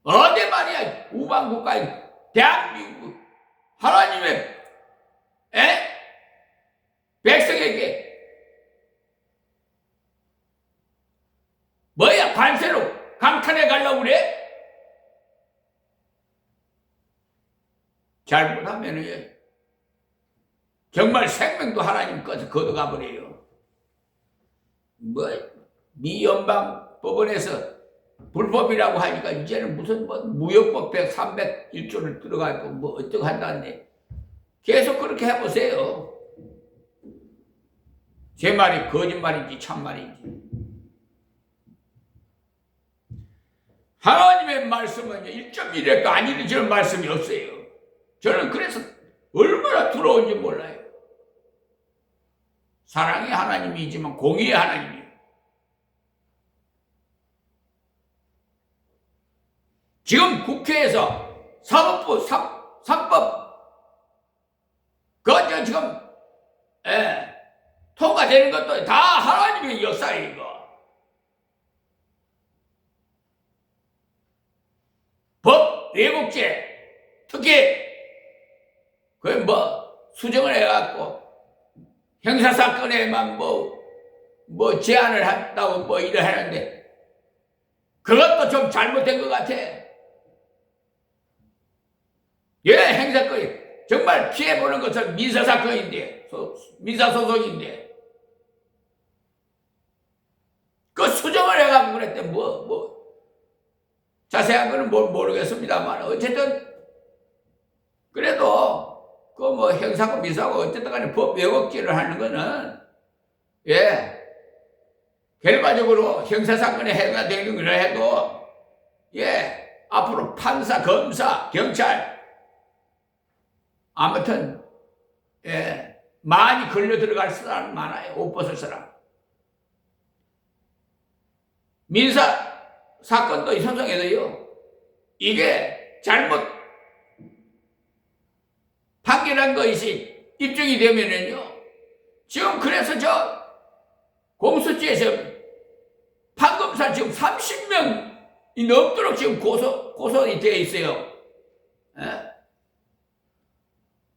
어디 말이야 우방국가인 대한민국 하나님의 백성에게 뭐야 관세로 강탈해 가려고 그래? 잘못하면은 정말 생명도 하나님 것을 걷어가 버려요. 미 연방 법원에서 불법이라고 하니까 이제는 무슨 무역법 301조를 들어가고 어쩌고 한다는데 계속 그렇게 해보세요. 제 말이 거짓말인지 참말인지. 하나님의 말씀은 1.1회도 안 이루어지는 말씀이 없어요. 저는 그래서 얼마나 두려운지 몰라요. 사랑의 하나님이지만 공의의 하나님이에요. 지금 국회에서 사법부 3법 그거 지금 통과되는 것도 다 하나님의 역사예요. 이거. 법 왜곡죄 특히 그 수정을 해갖고 형사사건에만 제한을 한다고 일을 하는데 그것도 좀 잘못된 것 같아. 행사건이 정말 피해보는 것은 민사사건인데 민사소송인데 그 수정을 해갖고 그랬대. 자세한 거는 모르겠습니다만 어쨌든 그래도 그 형사고 민사고 어쨌든 간에 법 왜곡죄를 하는 거는 결과적으로 형사사건에 해가 되는 걸 해도 앞으로 판사, 검사, 경찰 아무튼 많이 걸려 들어갈 사람 많아요. 옷 벗을 사람. 민사 사건도 이 소송에도요. 이게 잘못 판결한 것이 입증이 되면은요. 지금 그래서 저 공수처에서 판검사 지금 30명이 넘도록 지금 고소이 되어 있어요.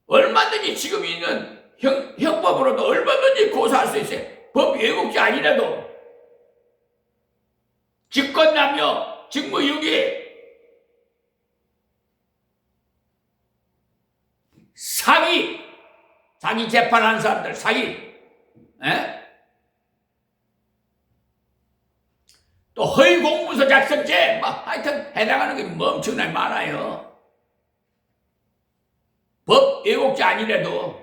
얼마든지 지금 있는 형법으로도 얼마든지 고소할 수 있어요. 법 왜곡죄 아니라도 직권남용, 직무유기, 사기 재판하는 사람들 사기, 또 허위 공문서 작성죄, 하여튼 해당하는 게 엄청나게 많아요. 법 왜곡죄 아니라도.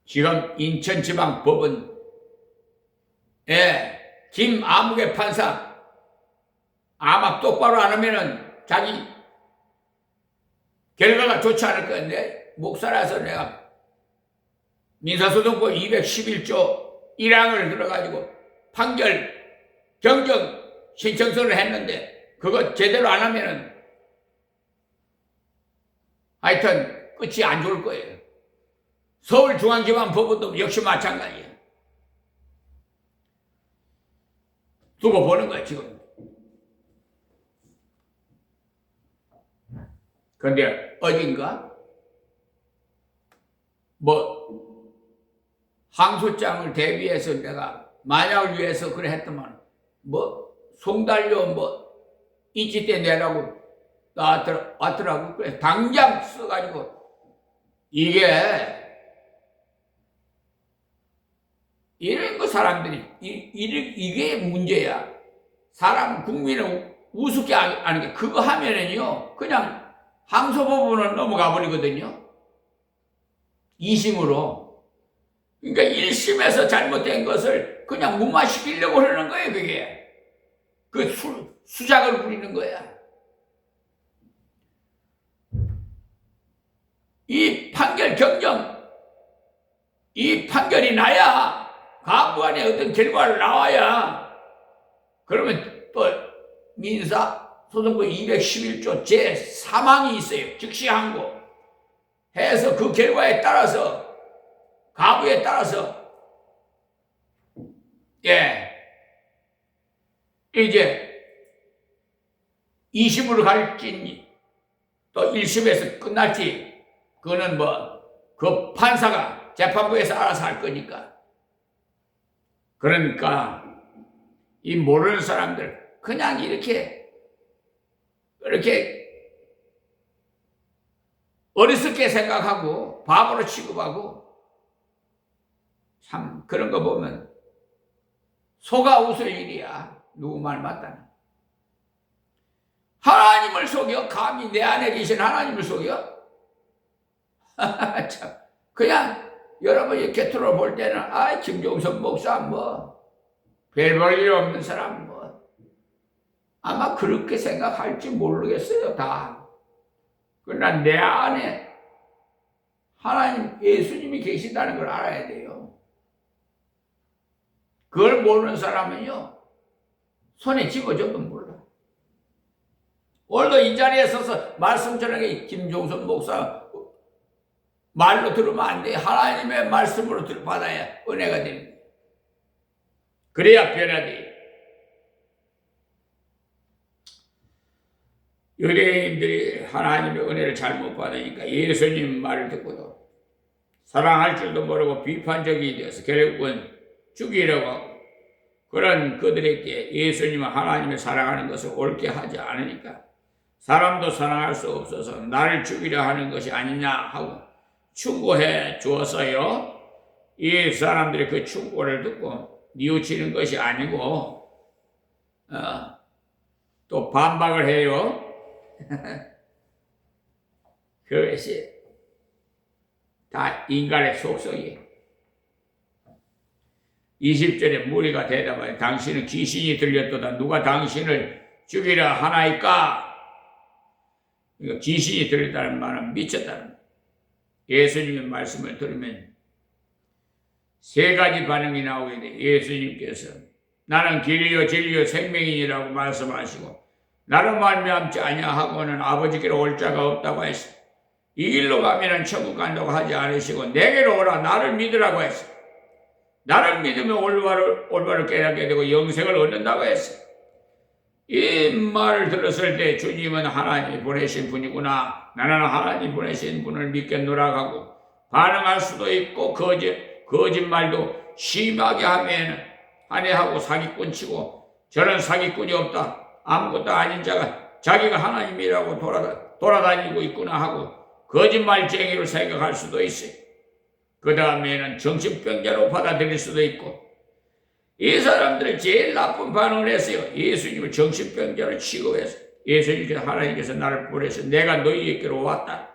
지금 인천지방법원 김아무개 판사 아마 똑바로 안 하면은 자기 결과가 좋지 않을 건데 목사라서 내가 민사소송법 211조 1항을 들어가지고 판결 경정 신청서를 했는데 그거 제대로 안 하면은 하여튼 끝이 안 좋을 거예요. 서울중앙지방법원도 역시 마찬가지예요. 두고 보는 거예요 지금. 그런데 어딘가 항소장을 대비해서 내가 만약을 위해서 그래 했더만 송달료 인치대 내라고 왔더라고. 그래 당장 써가지고 이게 이런 거 사람들이 이게 문제야. 사람 국민을 우습게 하는 게 그거 하면은요 그냥 항소법원을 넘어가 버리거든요. 2심으로. 그러니까 1심에서 잘못된 것을 그냥 무마시키려고 하는 거예요. 그게 그 수작을 부리는 거야. 이 판결 경정, 이 판결이 나야 가부간의 어떤 결과를 나와야 그러면 또 민사소송법 211조 제3항이 있어요. 즉시 항고 해서 그 결과에 따라서 가부에 따라서 이제 2심으로 갈지 또 1심에서 끝날지 그거는 그 판사가 재판부에서 알아서 할 거니까. 그러니까 이 모르는 사람들 그냥 이렇게 어리석게 생각하고 바보로 취급하고 참 그런 거 보면 속아 웃을 일이야. 누구 말 맞다는. 하나님을 속여? 감히 내 안에 계신 하나님을 속여? 참 그냥 여러분이 곁으로 볼 때는 김종선 목사 별 볼 일 없는 사람 아마 그렇게 생각할지 모르겠어요. 다. 그러나 내 안에 하나님 예수님이 계신다는 걸 알아야 돼요. 그걸 모르는 사람은요 손에 집어줘도 몰라. 오늘도 이 자리에 서서 말씀 전하게 김종선 목사 말로 들으면 안 돼. 하나님의 말씀으로 받아야 은혜가 됩니다. 그래야 변화돼. 유대인들이 하나님의 은혜를 잘못 받으니까 예수님 말을 듣고도 사랑할 줄도 모르고 비판적이 되어서 결국은 죽이려고 하고 그런 그들에게 예수님은 하나님을 사랑하는 것을 옳게 하지 않으니까 사람도 사랑할 수 없어서 나를 죽이려 하는 것이 아니냐 하고 충고해 주었어요. 이 사람들이 그 충고를 듣고 뉘우치는 것이 아니고 또 반박을 해요. 그것이 다 인간의 속성이에요. 20절에 무리가 대답하여 당신은 귀신이 들렸도다. 누가 당신을 죽이려 하나이까? 그러니까 귀신이 들렸다는 말은 미쳤다는 거예요. 예수님의 말씀을 들으면 세 가지 반응이 나오게 돼. 예수님께서 나는 길이요 진리요 생명이라고 말씀하시고 나를 말미암지 아니하고는 아버지께로 올 자가 없다고 했어. 이 길로 가면은 천국 간다고 하지 않으시고 내게로 오라 나를 믿으라고 했어. 나를 믿으면 올바를 깨닫게 되고 영생을 얻는다고 했어. 이 말을 들었을 때 주님은 하나님이 보내신 분이구나. 나는 하나님 보내신 분을 믿겠노라 하고 반응할 수도 있고 거짓말도 심하게 하고 사기꾼 치고 저런 사기꾼이 없다. 아무것도 아닌 자가 자기가 하나님이라고 돌아다니고 있구나 하고 거짓말쟁이로 생각할 수도 있어요. 그 다음에는 정신병자로 받아들일 수도 있고 이 사람들은 제일 나쁜 반응을 했어요. 예수님을 정신병자로 취급해서 예수님께서 하나님께서 나를 보내서 내가 너희에게로 왔다.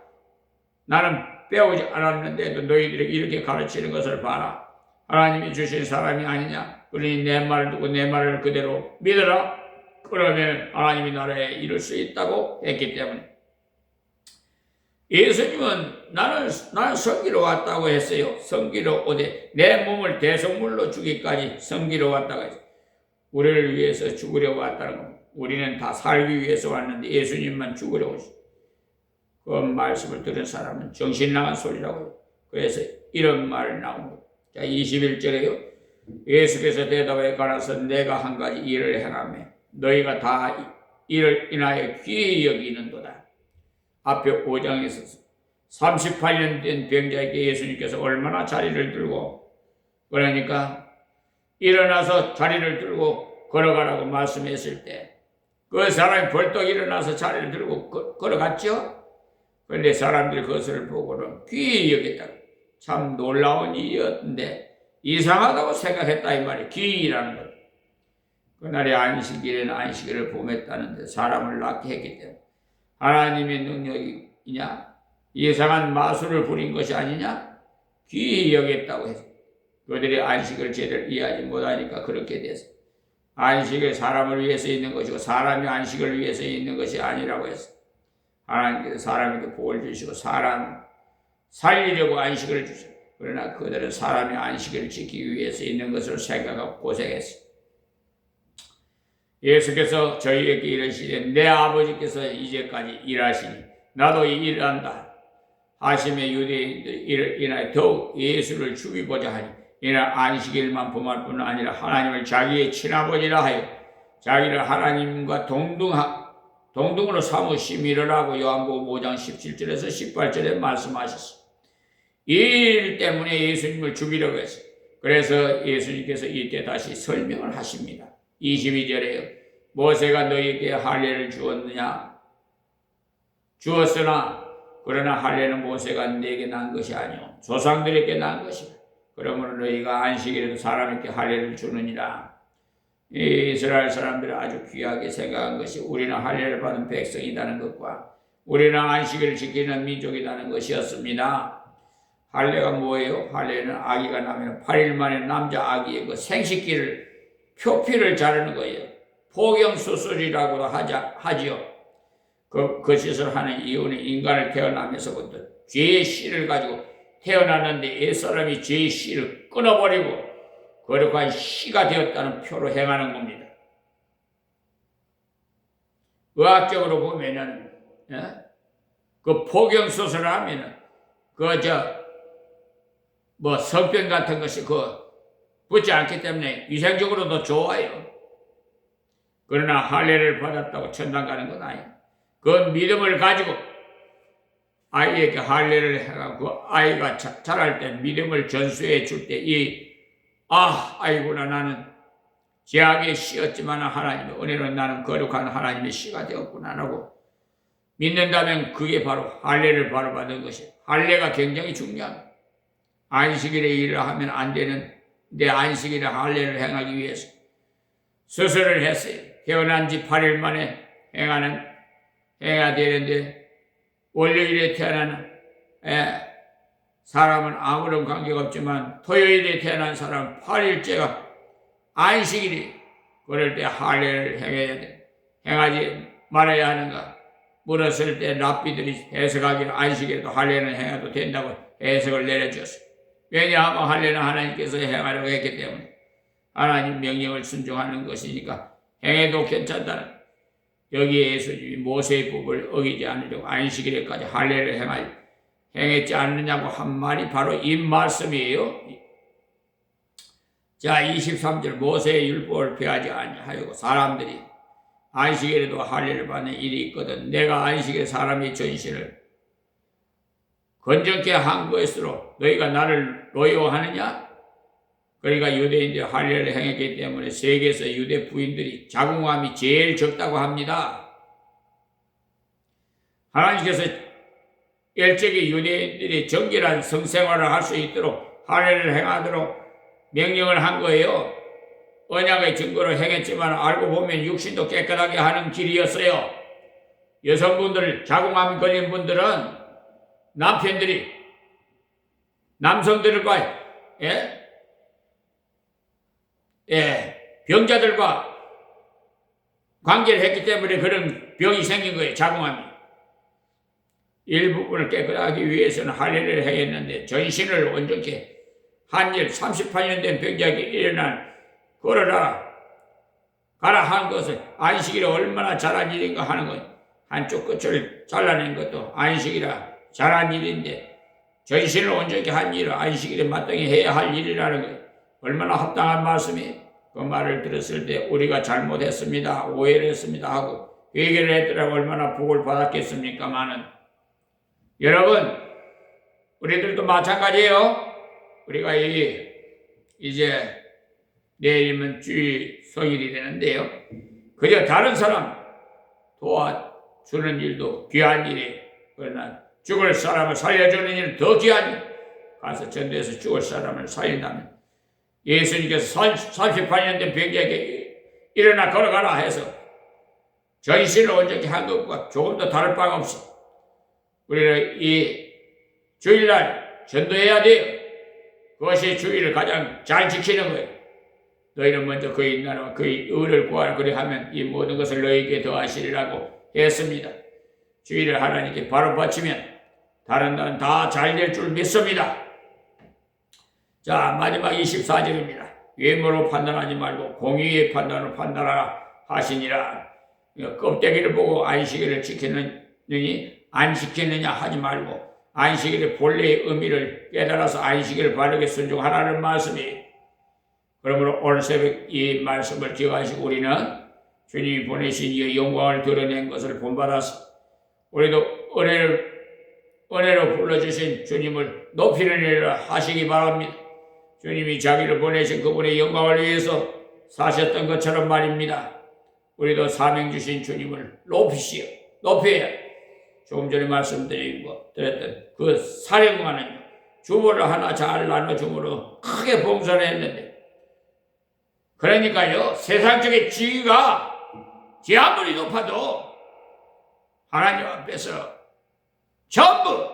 나는 배우지 않았는데도 너희들에게 이렇게 가르치는 것을 봐라. 하나님이 주신 사람이 아니냐. 그러니 내 말을 듣고 내 말을 그대로 믿어라. 그러면 하나님이 나라에 이룰 수 있다고 했기 때문에 예수님은 나는 섬기러 왔다고 했어요. 섬기러 오되 내 몸을 대속물로 주기까지 섬기러 왔다고 했어요. 우리를 위해서 죽으려고 왔다는 겁니다. 우리는 다 살기 위해서 왔는데 예수님만 죽으려고 했어요. 그 말씀을 들은 사람은 정신 나간 소리라고 해요. 그래서 이런 말이 나옵니다. 자, 21절에요. 예수께서 대답하여 가라서 내가 한 가지 일을 행하며 너희가 다 이를 인하여 귀히 여기는도다. 앞에 5장에 있어서 38년 된 병자에게 예수님께서 얼마나 자리를 들고, 그러니까 일어나서 자리를 들고 걸어가라고 말씀했을 때 그 사람이 벌떡 일어나서 자리를 들고 걸어갔죠. 그런데 사람들이 그것을 보고는 귀히 여겼다. 참 놀라운 일이었는데 이상하다고 생각했다 이 말이에요. 귀히라는 것. 그날의 안식일에는 안식일을 범했다는데 사람을 낳게 했기 때문에 하나님의 능력이냐, 이상한 마술을 부린 것이 아니냐, 귀히 여겼다고 해서 그들이 안식을 제대로 이해하지 못하니까 그렇게 돼서 안식은 사람을 위해서 있는 것이고 사람이 안식을 위해서 있는 것이 아니라고 해서 하나님께서 사람에게 복을 주시고 사람 살리려고 안식을 주시고, 그러나 그들은 사람의 안식을 지키기 위해서 있는 것을 생각하고 고생했어요. 예수께서 저희에게 이르시되 내 아버지께서 이제까지 일하시니 나도 일한다 하심에 유대인들이 이를 인하여 더욱 예수를 죽이고자 하니 이는 안식일만 범할 뿐 아니라 하나님을 자기의 친아버지라 하여 자기를 하나님과 동등으로 삼으심이라고 요한복음 5장 17절에서 18절에 말씀하셨습니다. 이 일 때문에 예수님을 죽이려고 했어요. 그래서 예수님께서 이때 다시 설명을 하십니다. 22절에요. 모세가 너희에게 할례를 주었느냐? 주었으나 그러나 할례는 모세가 내게 난 것이 아니오 조상들에게 난 것이다. 그러므로 너희가 안식일에도 사람에게 할례를 주느니라. 이 이스라엘 사람들이 아주 귀하게 생각한 것이 우리는 할례를 받은 백성이라는 것과 우리는 안식일을 지키는 민족이라는 것이었습니다. 할례가 뭐예요? 할례는 아기가 나면 8일 만에 남자 아기의 그 생식기를 표피를 자르는 거예요. 포경수술이라고도 하지요. 그 짓을 하는 이유는 인간을 태어나면서부터 죄의 씨를 가지고 태어났는데 옛사람이 죄의 씨를 끊어버리고 거룩한 씨가 되었다는 표로 행하는 겁니다. 의학적으로 보면은 그 포경수술을 하면은 성병 같은 것이 붙지 않기 때문에 위생적으로도 좋아요. 그러나 할례를 받았다고 천당 가는 건 아니에요. 그 믿음을 가지고 아이에게 할례를 해가지고 아이가 자랄 때 믿음을 전수해 줄 때 아이구나 나는 죄악의 씨였지만 하나님의 은혜로 나는 거룩한 하나님의 씨가 되었구나 라고 믿는다면 그게 바로 할례를 바로 받은 것이에요. 할례가 굉장히 중요합니다. 안식일에 일을 하면 안 되는 내 안식일에 할례를 행하기 위해서 수술을 했어요. 태어난 지 8일 만에 행해야 되는데 월요일에 태어난 사람은 아무런 관계가 없지만 토요일에 태어난 사람은 8일째가 안식일이 그럴 때 할례를 행해야 돼. 행하지 말아야 하는가 물었을 때 랍비들이 해석하기를 안식일에도 할례는 행해도 된다고 해석을 내려줬어요. 왜냐하면 할례는 하나님께서 행하라고 했기 때문에 하나님 명령을 순종하는 것이니까 행해도 괜찮다는 여기에 예수님이 모세의 법을 어기지 않으려고 안식일에까지 할례를 행했지 않느냐고 한 말이 바로 이 말씀이에요. 자 23절 모세의 율법을 폐하지 아니하고 사람들이 안식일에도 할례를 받는 일이 있거든 내가 안식일에 사람의 전신을 건전케 한 것으로 너희가 나를 노여워하느냐? 그러니까 유대인들이 할례를 행했기 때문에 세계에서 유대 부인들이 자궁함이 제일 적다고 합니다. 하나님께서 일찍이 유대인들이 정결한 성생활을 할 수 있도록 할례를 행하도록 명령을 한 거예요. 언약의 증거로 행했지만 알고 보면 육신도 깨끗하게 하는 길이었어요. 여성분들, 자궁암 걸린 분들은 남성들과 병자들과 관계를 했기 때문에 그런 병이 생긴 거예요. 자궁암이. 일부분을 깨끗하기 위해서는 할례를 했는데 전신을 온전케 한 일 38년 된 병자에게 일어난 걸어라 가라 한 것을 안식일에 얼마나 잘한 일인가 하는 거예요. 한쪽 끝을 잘라낸 것도 안식이라 잘한 일인데 전신을 온전히 한 일을 안식일에 마땅히 해야 할 일이라는 거예요. 얼마나 합당한 말씀이에요. 그 말을 들었을 때 우리가 잘못했습니다. 오해를 했습니다 하고 회개를 했더라고 얼마나 복을 받았겠습니까마는 여러분 우리들도 마찬가지예요. 우리가 이제 내일이면 주일 성일이 되는데요. 그저 다른 사람 도와주는 일도 귀한 일이에요. 그러나 죽을 사람을 살려주는 일은 더 귀한 일. 가서 전도해서 죽을 사람을 살린다면 예수님께서 38년 된 병자에게 일어나 걸어가라 해서 전신을 온전히 한 것과 조금도 다를 바가 없어. 우리는 이 주일날 전도해야 돼요. 그것이 주일을 가장 잘 지키는 거예요. 너희는 먼저 그의 나라와 그의 의를 구하라. 그리하면 이 모든 것을 너희에게 더하시리라고 했습니다. 주일을 하나님께 바로 바치면 다른 날은 다 잘 될 줄 믿습니다. 자, 마지막 24절입니다. 외모로 판단하지 말고 공의의 판단으로 판단하라 하시니라. 껍데기를 보고 안식일을 지키느니 안 지키느냐 하지 말고 안식일의 본래의 의미를 깨달아서 안식일을 바르게 순종하라는 말씀이에요. 그러므로 오늘 새벽 이 말씀을 기억하시고 우리는 주님이 보내신 이 영광을 드러낸 것을 본받아서 우리도 은혜로 불러주신 주님을 높이는 일을 하시기 바랍니다. 주님이 자기를 보내신 그분의 영광을 위해서 사셨던 것처럼 말입니다. 우리도 사명 주신 주님을 높여야 조금 전에 말씀드렸던 그 사령관은 주보를 하나 잘 나눠줌으로 크게 봉사를 했는데 그러니까요 세상적인 지위가 제 아무리 높아도 하나님 앞에서 전부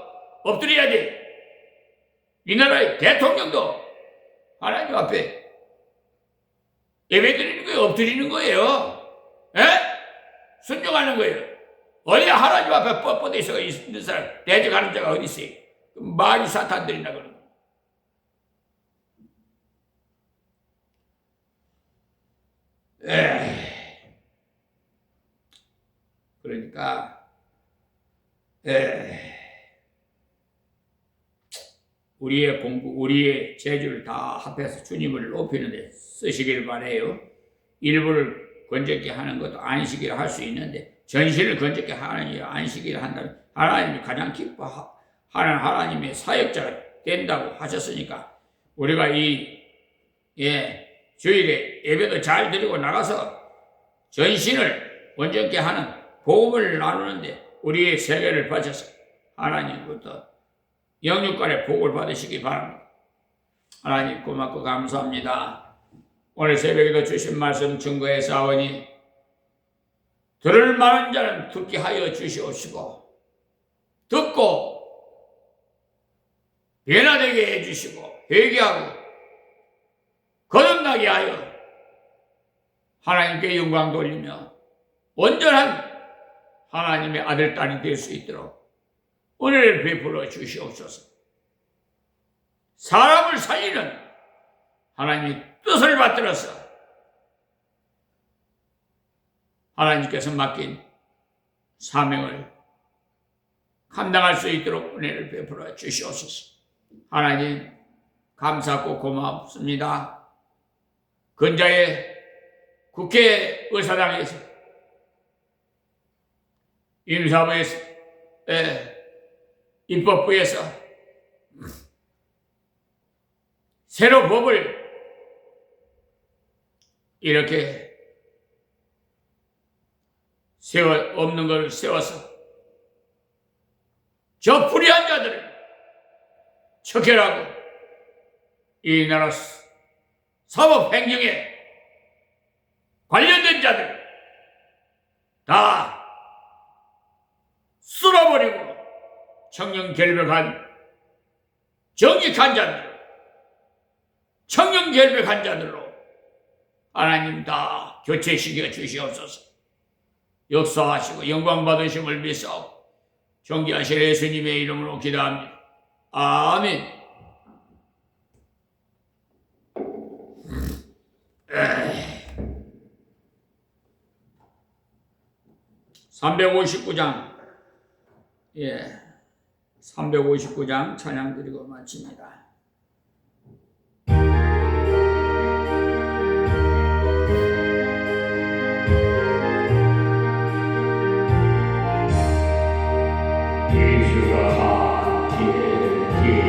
엎드려야 돼. 이 나라의 대통령도 하나님 앞에 예배드리는 거예요. 엎드리는 거예요. 에? 순종하는 거예요. 어디 하나님 앞에 뻣뻣해 있는 사람 대적하는 자가 어디 있어요? 마귀 사탄들이나 그런 거. 그러니까 우리의 공부, 우리의 재주를 다 합해서 주님을 높이는 데 쓰시길 바라요. 일부를 건졌게 하는 것도 안식일을 할 수 있는데 전신을 건졌게 하는 일 안식일을 한다면 하나님이 가장 기뻐하는 하나님의 사역자가 된다고 하셨으니까 우리가 주일에 예배도 잘 드리고 나가서 전신을 온전케 하는 복음을 나누는데 우리의 세계를 바쳐서 하나님부터 영육간의 복을 받으시기 바랍니다. 하나님 고맙고 감사합니다. 오늘 새벽에도 주신 말씀 증거해 싸우니 들을 만한 자는 듣게 하여 주시옵시고 듣고 변화되게 해주시고 회개하고 거듭나게 하여 하나님께 영광 돌리며 온전한 하나님의 아들, 딸이 될 수 있도록 은혜를 베풀어 주시옵소서. 사람을 살리는 하나님의 뜻을 받들어서 하나님께서 맡긴 사명을 감당할 수 있도록 은혜를 베풀어 주시옵소서. 하나님 감사하고 고맙습니다. 근자의 국회의사당에서 임사부에서 입법부에서 새로 법을 이렇게 없는 걸 세워서 저 불의한 자들을 척결하고 이 나라 사법행정에 관련된 자들 다 쓸어버리고 청렴결백한 정직한 자들 청렴결백한 자들로 하나님 다 교체시켜 주시옵소서. 역사하시고 영광 받으심을 믿사옵고 존귀하신 예수님의 이름으로 기도합니다. 아멘. 359장 359장 찬양 드리고 마칩니다. 예수가 함께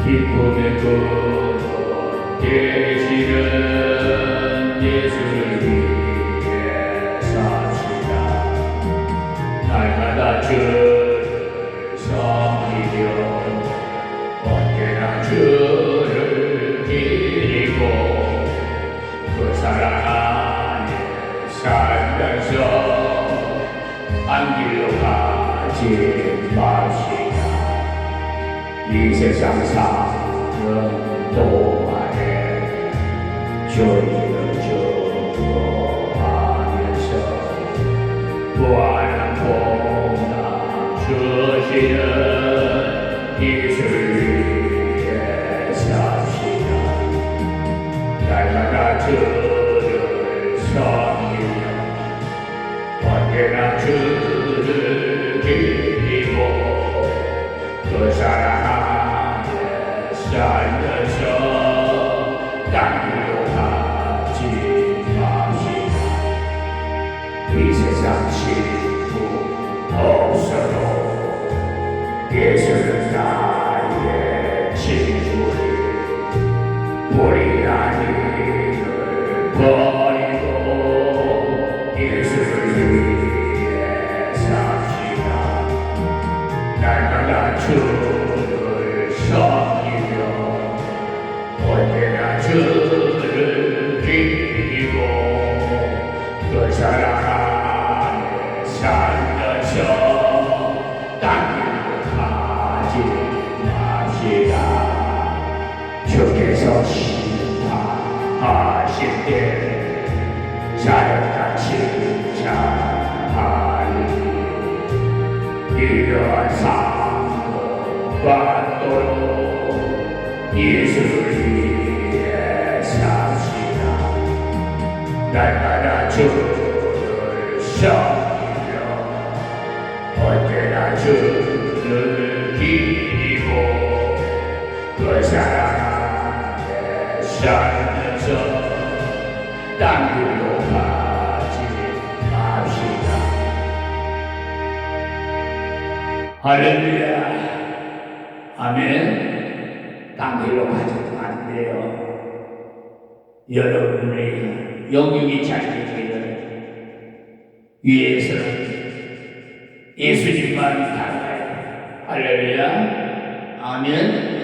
기쁨의 근원 되시는 예수를 위해 삽시다. 날마다 주를 섬기며 언제나 주를 기리고 그 사랑 안에 살면서 안길로 가지 맙시다. 이 세상 사는 동안에 주님을 증거하면서 무한한 복락 주시는 예수를 위해 삽시다. 날마다 주를 섬기며 언제나 주를 기리고 그 사랑 안에 살면서 딴 길로 가지 맙시다. 이 세상 친구 없어도 예수는 나의 친구니 우리 아니를 버리고 예수를 위해 삽시다. 날마다 주를 섬기며 언제나 주를 기리고 그 사랑 안에 살면서 딴 길로 가지 맙시다. 주께서 심판하실 때 자연같이 칭찬하리니 이러한 삶을 받도록 예수를 위해 삽시다. 날마다 주를 섬기며 언제나 주를 기리고 그 사랑 안에 살면서 딴 길로 가지 맙시다. 할렐루야. 아멘. 딴 길로 가지도 안 돼요. 여러분의 영육이 잘 되기를 위해서 예수님만 닮아요. 할렐루야. 아멘.